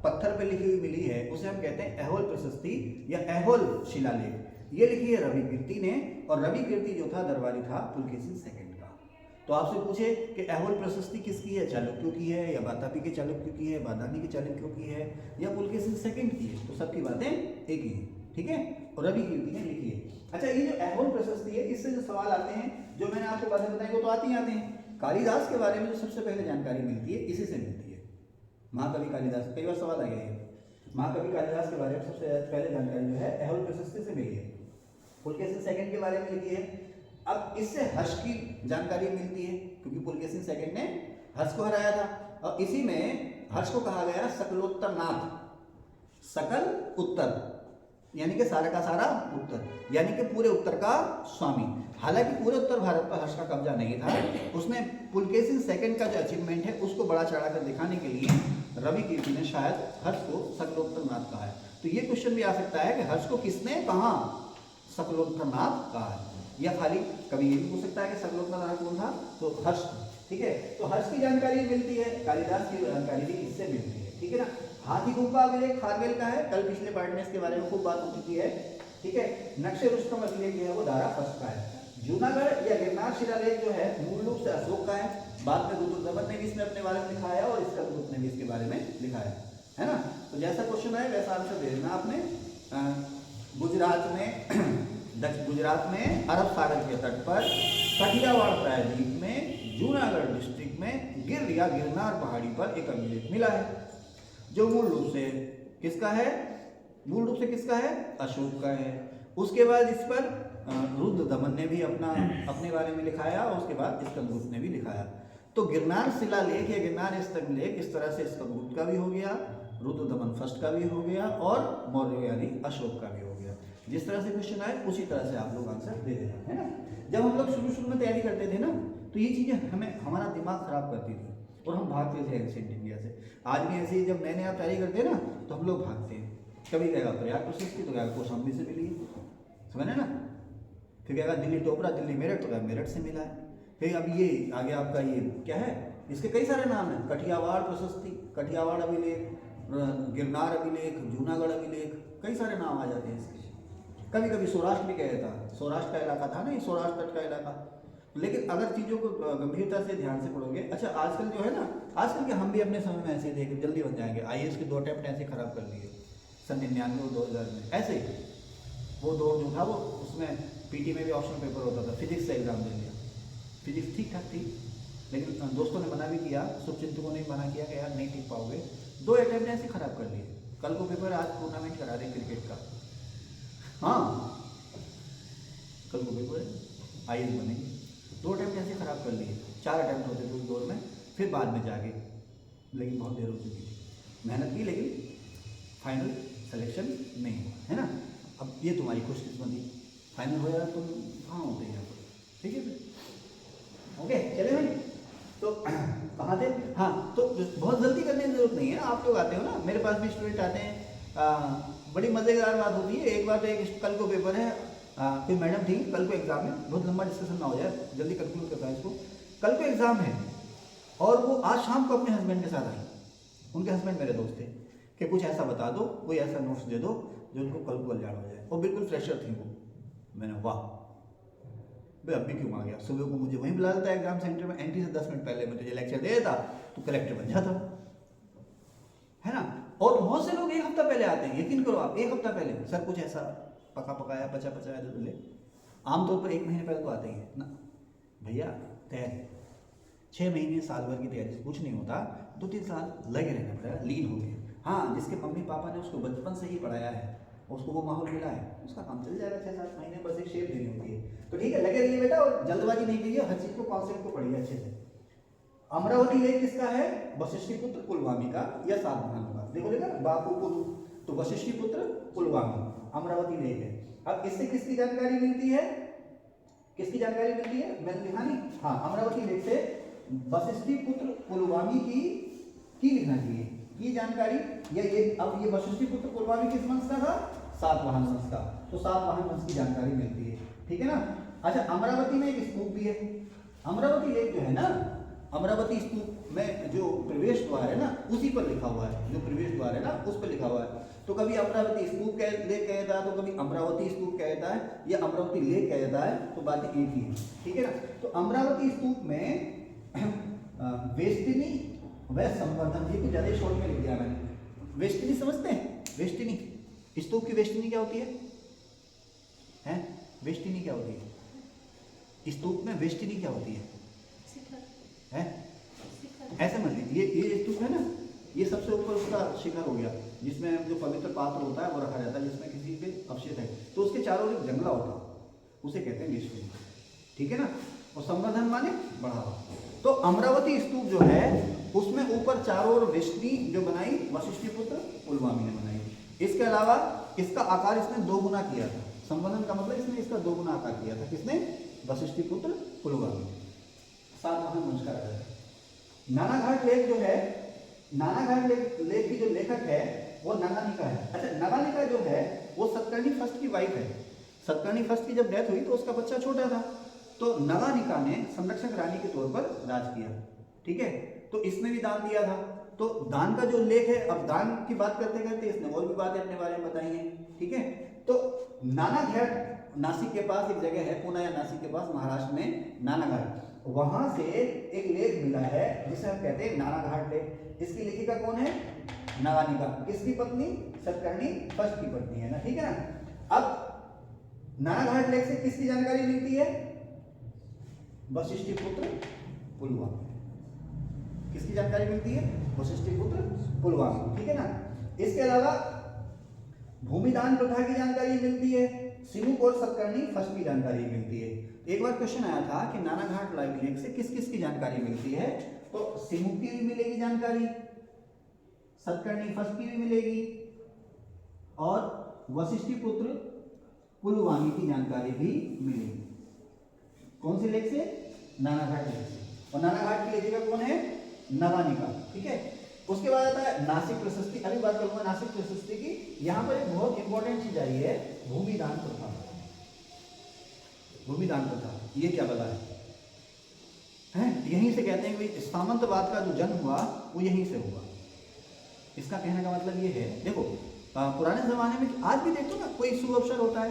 पत्थर पे लिखी हुई मिली है उसे हम कहते हैं ऐहोल प्रशस्ति या ऐहोल शिलालेख। ये लिखी है रवि कीर्ति ने, और रवि कीर्ति जो था दरबारी था पुलकेशिन सेकंड का। तो आपसे पूछे कि ऐहोल प्रशस्ति किसकी है? चालुक्यों की है, या वातापी के चालुक्यों की है, बादामी के चालुक्यों की है, या पुलकेशिन सेकंड की है? तो सबकी बातें एक ही हैं। ठीक है, और रवि कीर्ति ने लिखी है। अच्छा, ये जो ऐहोल प्रशस्ति है, इससे जो सवाल आते हैं, जो मैंने आपको बातें बताई वो तो आती हैं। कालिदास के बारे में जो सबसे पहले जानकारी मिलती है इसी से मिलती है। महाकवि कालिदास, कई बार सवाल आ गया है। महाकवि कालिदास के बारे में सबसे पहले जानकारी जो है एहोल प्रशस्ति से मिली है। पुलकेशिन सेकंड के बारे में लिखी है। अब इससे हर्ष की जानकारी मिलती है क्योंकि पुलकेशिन सेकंड ने हर्ष को हराया था, और इसी में हर्ष को कहा गया सकलोत्तर नाथ, सकल उत्तर यानी कि सारा का सारा उत्तर, यानी कि पूरे उत्तर का स्वामी। हालांकि पूरे उत्तर भारत पर हर्ष का कब्जा नहीं था, उसने पुलकेशिन सेकंड का जो अचीवमेंट है उसको बड़ा चढ़ाकर दिखाने के लिए रवि कीर्ति ने शायद हर्ष को सकलोत्तर नाथ कहा है। तो ये क्वेश्चन भी आ सकता है कि हर्ष को किसने कहा सकलोत्तर नाथ कहा है, या खाली कभी ये भी पूछ सकता है कि सकलोत्तर नाथ कौन था, तो हर्ष। ठीक है, तो हर्ष की जानकारी मिलती है, कालिदास की जानकारी भी इससे मिलती है। ठीक है ना। हाथी गुफा अभिलेख खारवेल का है, कल पिछले पार्ट में इसके बारे में खूब बात हो चुकी है। ठीक है, नक्शे रुस्तम अभिलेख जो है वो दारा फर्स्ट का है। जूनागढ़ या गिरनार शिलालेख जो है मूल रूप से अशोक का है, बाद में रुद्रदमन ने भी इसमें अपने बारे में लिखा है और इसका ग्रुप ने भी इसके बारे में लिखा है ना। तो जैसा क्वेश्चन है वैसा आंसर दे देना आपने। गुजरात में अरब सागर के तट पर कठियावाड़ प्रायद्वीप में जूनागढ़ डिस्ट्रिक्ट में गिर या गिरनार पहाड़ी पर एक अभिलेख मिला है जो मूल रूप से किसका है, मूल रूप से किसका है, अशोक का है। उसके बाद इस पर रुद्रदमन ने भी अपने बारे में लिखाया और उसके बाद स्कंदगुप्त ने भी लिखाया। तो गिरनार शिलालेख या गिरनार स्तंभलेख इस तरह से स्कंदगुप्त का भी हो गया, रुद्रदमन फर्स्ट का भी हो गया और मौर्य यानी अशोक का भी हो गया। जिस तरह से क्वेश्चन आए उसी तरह से आप लोग आंसर दे देना, है ना। जब हम लोग शुरू में तैयारी करते थे ना तो ये चीज़ें हमारा दिमाग खराब करती थी और हम भागते थे एंशिएंट इंडिया से। आज भी ऐसे ही जब नए नए आप तैयारी करते हैं ना तो हम लोग भागते हैं। कभी कहेगा प्रयाग प्रशस्ति तो कहेगा कौशाम्बी से मिली है, समझे ना। फिर कहेगा दिल्ली टोपरा, दिल्ली मेरठ तो कहेगा मेरठ से मिला है। फिर अब ये आगे आपका ये क्या है, इसके कई सारे नाम हैं, कठियावाड़ प्रशस्ति, कठियावाड़ अभिलेख, गिरनार अभिलेख, जूनागढ़ अभिलेख, कई सारे नाम आ जाते हैं इसके। कभी कभी सौराष्ट्र भी कहता था, सौराष्ट्र का इलाका था ना ये, सौराष्ट्र तट का इलाका। लेकिन अगर चीज़ों को गंभीरता से ध्यान से पढ़ोगे, अच्छा आजकल जो है ना, आजकल के हम भी अपने समय में ऐसे थे कि जल्दी बन जाएंगे। IAS के 2 अटेम्प्ट ऐसे खराब कर लिए सन 99 और 2000 में, ऐसे ही। वो दौर जो था वो उसमें PT में भी ऑप्शनल पेपर होता था, फिजिक्स से एग्जाम दे लिया। फिजिक्स ठीक ठाक थी लेकिन दोस्तों ने मना भी किया, शुभचिंतकों ने मना किया कि यार नहीं टिक पाओगे। 2 अटेम्प्ट ऐसे खराब कर लिए। कल को पेपर, आज टूर्नामेंट करा रहे क्रिकेट का, हाँ कल को पेपर IAS बनेंगे। 2 अटेम्प्ट ऐसे खराब कर लिए, 4 अटेम्प्ट होते थे उस दौर में, फिर बाद में जाके, लेकिन बहुत देर हो चुकी थी। मेहनत की लेकिन फाइनल सिलेक्शन नहीं हुआ, है ना। अब ये तुम्हारी खुशकिस्मती, फाइनल हो जाए तुम कहाँ होते हैं यहाँ पर, ठीक है फिर। ओके चले भाई, तो कहाँ थे, हाँ तो बहुत जल्दी करने की जरूरत नहीं है। आप लोग आते हो ना, मेरे पास भी स्टूडेंट आते हैं, बड़ी मज़ेदार बात होती है। एक बार तो एक कल को पेपर है, कोई मैडम थी, कल को एग्जाम है, बहुत लंबा डिस्कशन ना हो जाए, जल्दी कंक्लूड करता है इसको। कल को एग्जाम है और वो आज शाम को अपने हस्बैंड के साथ आई, उनके हस्बैंड मेरे दोस्त थे, कि कुछ ऐसा बता दो, कोई ऐसा नोट्स दे दो जो उनको कल को कल्याण हो जाए। और बिल्कुल फ्रेशर थी वो। मैंने वाह भाई अब भी क्यों आ गया, सुबह को मुझे वहीं बुला देता है एग्जाम सेंटर में, एंट्री से 10 मिनट पहले मैं तुझे लेक्चर दे देता तो कलेक्टर बन जाता, है ना। और बहुत से लोग 1 हफ्ता पहले आते हैं, यकीन करो आप, 1 हफ्ता पहले सर कुछ ऐसा पका पकाया पचा पचाया तो ले। आमतौर पर 1 महीने पहले तो आते ही है ना भैया। तैयारी 6 महीने साल भर की तैयारी से कुछ नहीं होता, 2-3 साल लगे रहना पड़ेगा, लीन हो गए। हाँ जिसके मम्मी पापा ने उसको बचपन से ही पढ़ाया है, उसको वो माहौल मिला है, उसका काम चल जाएगा 6-7 महीने, बस एक शेप देनी होती है। तो ठीक है, लगे रहिए बेटा, और जल्दबाजी नहीं कीजिए, हर चीज़ को कॉन्सेप्ट को पढ़िए अच्छे से। अमरावती लेक किसका है, वशिष्ठी पुत्र पुलवामी का या सातवाहनों का। देखो देखा बापू को, तो वशिष्ठी पुत्र पुलवामी अमरावती लेक है। अब इससे किसकी जानकारी मिलती है, किसकी जानकारी मिलती है, मैंने लिखा नहीं, हाँ अमरावती लेक से वशिष्ठी पुत्र पुलवामी की लिखना चाहिए की जानकारी। या ये अब ये वशिष्ठी पुत्र पुलवामी किस वंश का था, सातवाहन वंश का, तो सातवाहन वंश की जानकारी मिलती है, ठीक है ना। अच्छा अमरावती में एक स्तूप भी है, अमरावती लेक जो है ना, अमरावती स्तूप में जो प्रवेश द्वार है ना उसी पर लिखा हुआ है, जो प्रवेश द्वार है ना उस पर लिखा हुआ है। तो कभी अमरावती स्तूप लेक कह देता है, तो कभी अमरावती स्तूप कह देता है, या अमरावती लेक कह देता है, तो बात एक ही है, ठीक है ना। तो अमरावती स्तूप में वेस्टिनी व संवर्धन, ये कुछ ज़्यादा शॉर्ट में लिख दिया मैंने। वेस्टिनी समझते हैं, वेस्टिनी स्तूप की वेस्टिनी क्या होती है? वेस्टिनी क्या होती है स्तूप में, वेस्टिनी क्या होती है? ऐसे मत लीजिए, ये स्तूप है ना, ये सबसे ऊपर उसका शिखर हो गया, जिसमें जो पवित्र पात्र होता है वो रखा जाता है, जिसमें किसी पे अवशेष है, तो उसके चारों ओर एक जंगला होता है, उसे कहते हैं वेष्टि। ठीक है ना। और संवर्धन माने बढ़ावा। तो अमरावती स्तूप जो है उसमें ऊपर चारों ओर वेष्टि जो बनाई वशिष्ठी पुत्र पुलवामी ने बनाई। इसके अलावा इसका आकार इसने 2 गुना किया था। संवर्धन का मतलब इसने इसका 2 गुना आकार किया था। किसने? वशिष्ठी पुत्र पुलवामी। सातवाहन वंश का राजा। नानाघाट लेक जो है, नानाघाट लेक की जो लेखक है वो नगानिका है। अच्छा, नगानिका जो है वो सतकर्णी फर्स्ट की वाइफ है। सतकर्णी फर्स्ट की जब डेथ हुई तो उसका बच्चा छोटा था, तो नगानिका ने संरक्षक रानी के तौर पर राज किया। ठीक है, तो इसने भी दान दिया था। तो दान का जो लेख है, अब दान की बात करते करते इसने और भी बातें अपने बारे में बताई हैं। ठीक है, तो नानाघाट नासिक के पास एक जगह है, पुणे या नासिक के पास महाराष्ट्र में नानाघाट, वहां से एक लेख मिला है जिसे हम कहते हैं नानाघाट लेख। इसकी लेखिका कौन है? नगानिका। किसकी पत्नी? सतकर्णी फर्स्ट की पत्नी है ना। ठीक है ना। अब नानाघाट लेख से किसकी जानकारी मिलती है? वशिष्ठी पुत्र पुलवामी। किसकी जानकारी मिलती है? वशिष्ठी पुत्र पुलवामी। ठीक है ना। इसके अलावा भूमिदान प्रथा की जानकारी मिलती है, सिमुक और सतकर्णी फर्स्ट की जानकारी मिलती है। एक बार क्वेश्चन आया था कि नानाघाट लेख से किस किस की जानकारी मिलती है, तो सिमुक की भी मिलेगी जानकारी, सतकर्णी फर्स्ट की भी मिलेगी, और वशिष्ठी पुत्र पुलवामी की जानकारी भी मिलेगी। कौन से लेख से? नानाघाट लेख से। और नानाघाट की लेखिका कौन है? नगानिका। ठीक है। उसके बाद आता है नासिक प्रशस्ति। अभी बात करूंगा नासिक प्रशस्ति की। यहां पर एक बहुत इंपॉर्टेंट चीज आई है, भूमिदान प्रथा। भूमिदान प्रथा ये क्या बता है? यहीं से कहते हैं कि सामंतवाद का जो जन्म हुआ वो यहीं से हुआ। इसका कहने का मतलब ये है, देखो पुराने जमाने में, आज भी देखो ना, कोई शुभ अवसर होता है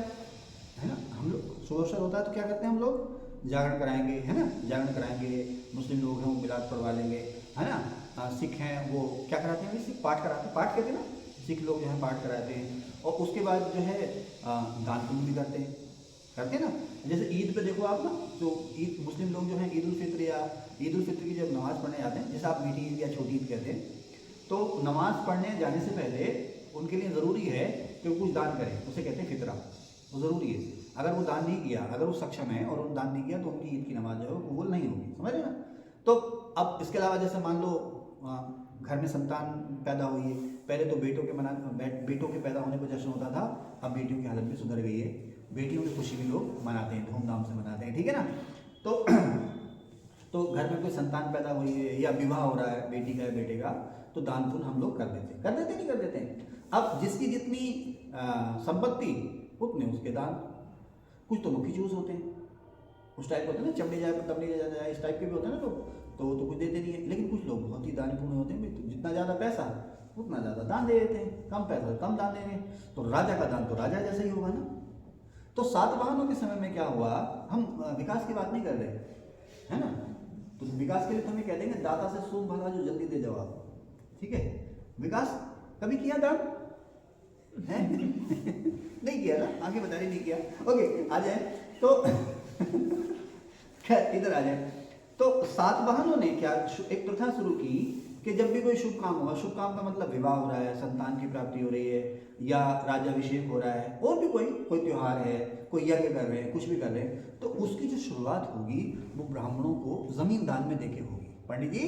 ना, हम लोग शुभ अवसर होता है तो क्या करते हैं हम लोग? जागरण कराएंगे, है ना, जागरण कराएंगे। मुस्लिम लोग हैं वो मिलाद पढ़वा लेंगे, है ना। सिख हैं वो क्या कराते हैं? सिख पाठ कराते हैं, पाठ कहते हैं ना, सिख लोग जो है पाठ कराते हैं। और उसके बाद जो है दान पुण्य भी करते हैं ना। जैसे ईद पे देखो आप ना, तो ईद मुस्लिम लोग जो हैं ईद उल फित्र या ईद उल फित्र की जब नमाज़ पढ़ने जाते हैं, जैसे आप मीठी ईद या छोटी ईद कहते हैं, तो नमाज़ पढ़ने जाने से पहले उनके लिए ज़रूरी है कि वो कुछ दान करें, उसे कहते हैं फितरा। वो ज़रूरी है। अगर वो दान नहीं किया, अगर वो सक्षम है और उन्होंने दान नहीं किया, तो उनकी ईद की नमाज जो है वो कबूल नहीं होगी। समझ रहे ना। तो अब इसके अलावा जैसे मान लो घर में संतान पैदा हुई है, पहले तो बेटों के पैदा होने पर जश्न होता था, अब बेटियों की हालत भी सुधर गई है। बेटियों की खुशी भी लोग मनाते हैं, धूमधाम से मनाते हैं। ठीक है ना। तो घर में कोई संतान पैदा हुई है या विवाह हो रहा है बेटी का या बेटे का, तो दान पुण्य हम लोग कर देते नहीं कर देते हैं। अब जिसकी जितनी संपत्ति उतने उसके दान। कुछ तो मुखी चूस होते हैं, उस टाइप होते हैं ना, चमड़े जाए तब नहीं जाए, इस टाइप के भी होते हैं ना लोग, तो कुछ देते नहीं है। लेकिन कुछ लोग बहुत ही दानी पुण्य होते हैं, तो जितना ज़्यादा पैसा उतना ज़्यादा दान दे देते हैं, कम पैसा कम दान देंगे। तो राजा का दान तो राजा जैसा ही होगा ना। तो सातवाहनों के समय में क्या हुआ, हम विकास की बात नहीं कर रहे, है ना। तो विकास के लिए तो हमें कह देंगे दाता से सूम भला जो जल्दी दे जवाब। ठीक है। विकास कभी किया दान है? नहीं किया ना, आगे बता रही नहीं किया। ओके, आ जाए तो खैर इधर आ जाए। तो सातवाहनों ने क्या एक प्रथा शुरू की कि जब भी कोई शुभ काम होगा, शुभ काम का मतलब विवाह हो रहा है, संतान की प्राप्ति हो रही है, या राज्याभिषेक हो रहा है, और भी कोई त्योहार है, कोई यज्ञ कर रहे हैं, कुछ भी कर रहे हैं, तो उसकी जो शुरुआत होगी वो ब्राह्मणों को जमीन दान में देके होगी। पंडित जी,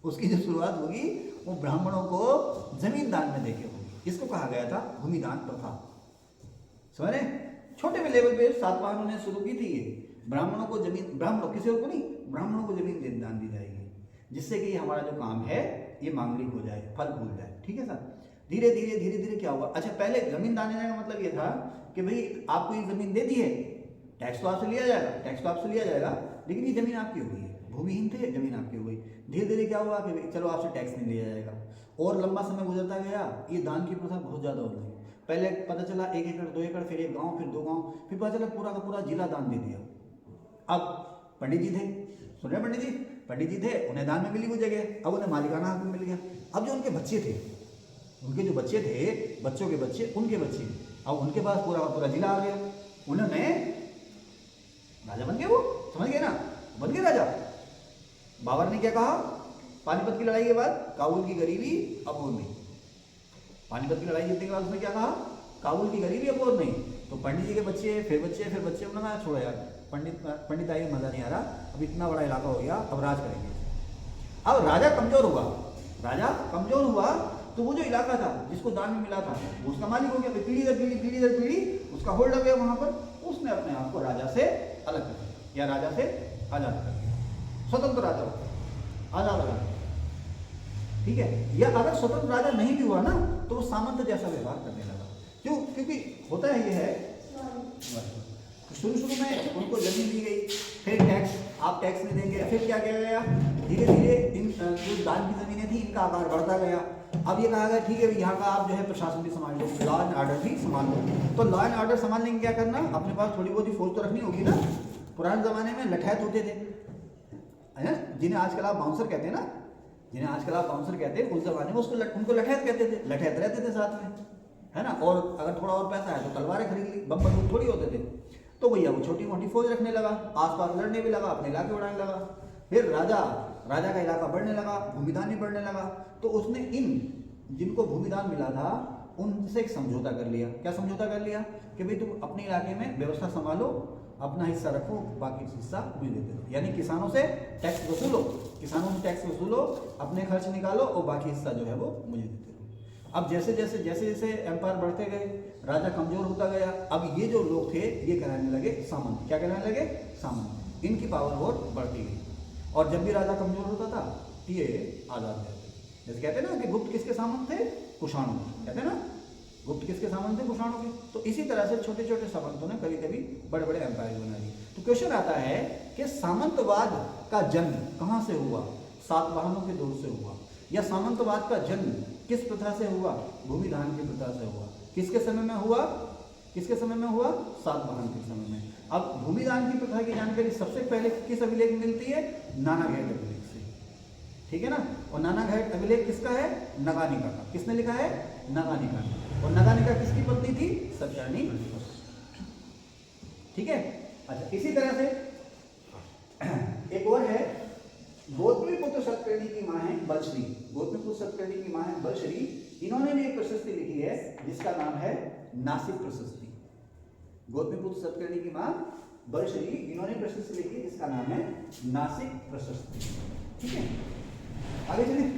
उसकी जो शुरुआत होगी वो ब्राह्मणों को जमीन दान में देके होगी। इसको कहा गया था भूमिदान प्रथा। समझ रहे? छोटे में लेवल पे सातवाहनों ने शुरू की थी ये। ब्राह्मणों को जमीन, ब्राह्मणों किसी और को नहीं, ब्राह्मणों को जमीन दान दी जाएगी, जिससे कि हमारा जो काम है ये मांगलिक हो जाए, फल फूल जाए। ठीक है सर। धीरे धीरे क्या हुआ? अच्छा, पहले जमीन दान देने का मतलब ये था कि भाई आपको ये जमीन दे दी है, टैक्स तो आपसे लिया जाएगा, लेकिन ये जमीन आपकी हो गई है, भूमिहीन थे, जमीन आपकी हो गई। धीरे धीरे क्या हुआ कि चलो आपसे टैक्स नहीं लिया जाएगा, और लंबा समय गुजरता गया, ये दान की प्रथा बहुत ज़्यादा हो गई। पहले पता चला 1 एकड़ 2 एकड़, फिर 1 गाँव, फिर 2 गाँव, फिर पता चला पूरा का पूरा जिला दान दे दिया। अब पंडित जी थे, सुन रहे पंडित जी थे, उन्हें दान में मिली वो जगह, अब उन्हें मालिकाना हक में मिल गया। अब जो उनके बच्चे थे, बच्चों के बच्चे, उनके बच्चे, अब उनके पास पूरा पूरा जिला आ गया, उन्होंने राजा बन गए। वो समझ गए ना, बन गए राजा। बाबर ने क्या कहा, पानीपत की लड़ाई के बाद काबुल की गरीबी अब और नहीं। पानीपत की लड़ाई जीतने के बाद उसने क्या कहा, काबुल की गरीबी अब और नहीं। तो पंडित जी के बच्चे फिर उन्होंने कहा छोड़ो यार, पंडित आई मजा नहीं आ रहा, अब इतना बड़ा इलाका हो गया, अब राज करेंगे। अब राजा कमजोर हुआ तो वो जो इलाका था जिसको दान में मिला था वो उसका मालिक हो गया, पीढ़ी दर पीढ़ी उसका होल्ड हो गया वहां पर। उसने अपने आप को राजा से अलग कर दिया या राजा से आजाद कर दिया, स्वतंत्र राजा आजाद राजा, ठीक है। या अगर स्वतंत्र राजा नहीं भी हुआ ना तो वो सामंत जैसा व्यवहार करने लगा। क्यों? क्योंकि होता है ये है, शुरू में उनको जमीन दी गई, फिर टैक्स, आप टैक्स नहीं देंगे, फिर क्या किया गया, धीरे धीरे इन जो दान की जमीनें थी इनका आकार बढ़ता गया। अब ये कहा गया ठीक है यहाँ का आप जो है प्रशासन भी संभाल लो, लॉ एंड ऑर्डर भी संभाल लो। तो लॉ एंड ऑर्डर संभालने की क्या करना, अपने पास थोड़ी बहुत ही फौज तो रखनी होगी ना। पुराने जमाने में लठैत होते थे, है, जिन्हें आजकल आप बाउंसर कहते हैं ना, उस जमाने में उनको लठैत कहते थे, लठैत रहते थे साथ में, है ना। और अगर थोड़ा और पैसा है तो तलवारें खरीद ली, बम बंदूक थोड़ी होते थे। तो भैया वो छोटी मोटी फौज रखने लगा, आसपास लड़ने भी लगा, अपने इलाके उड़ाने लगा। फिर राजा का इलाका बढ़ने लगा, भूमिदान भी बढ़ने लगा। तो उसने इन जिनको भूमिदान मिला था उनसे एक समझौता कर लिया। क्या समझौता कर लिया कि भाई तुम अपने इलाके में व्यवस्था संभालो, अपना हिस्सा रखो, बाकी हिस्सा मुझे देते दो। यानी किसानों से टैक्स वसूलो, अपने खर्च निकालो और बाकी हिस्सा जो है वो मुझे देते दो। अब जैसे जैसे एम्पायर बढ़ते गए, राजा कमजोर होता गया। अब ये जो लोग थे ये कहलाने लगे सामंत। क्या कहलाने लगे? सामंत। इनकी पावर और बढ़ती गई। और जब भी राजा कमजोर होता था ये आजाद रहते। जैसे कहते हैं ना कि गुप्त किसके सामंत थे? कुषाणों के। कहते हैं ना गुप्त किसके सामंत थे? कुषाणों के। तो इसी तरह से छोटे छोटे सामंतों ने कभी कभी बड़े बड़े एम्पायर बना लिए। तो क्वेश्चन आता है कि सामंतवाद का जन्म कहाँ से हुआ? सातवाहनों के दौर से हुआ। या सामंतवाद का जन्म किस प्रथा से हुआ? भूमिदान की प्रथा से हुआ। किसके समय में हुआ? सातवाहन के समय में। अब भूमिदान की प्रथा की जानकारी सबसे पहले किस अभिलेख में मिलती है? नानाघाट अभिलेख से, ठीक है ना। और नानाघाट अभिलेख किसका है? नगानिका का। किसने लिखा है? नगानिका ने। और नगानिका किसकी पत्नी थी? सत्यानी, ठीक है। अच्छा, इसी तरह से एक और है, गौतमीपुत्र सतकर्णी की मां है बलश्री। गौतमीपुत्र सतकर्णी की मां है बलश्री। इन्होंने भी एक प्रशस्ति लिखी है जिसका नाम है नासिक प्रशस्ति। गौतमीपुत्र सतकर्णी की मां बलश्री, इन्होंने प्रशस्ति लिखी जिसका नाम है नासिक प्रशस्ति, ठीक है। आगे चलिए।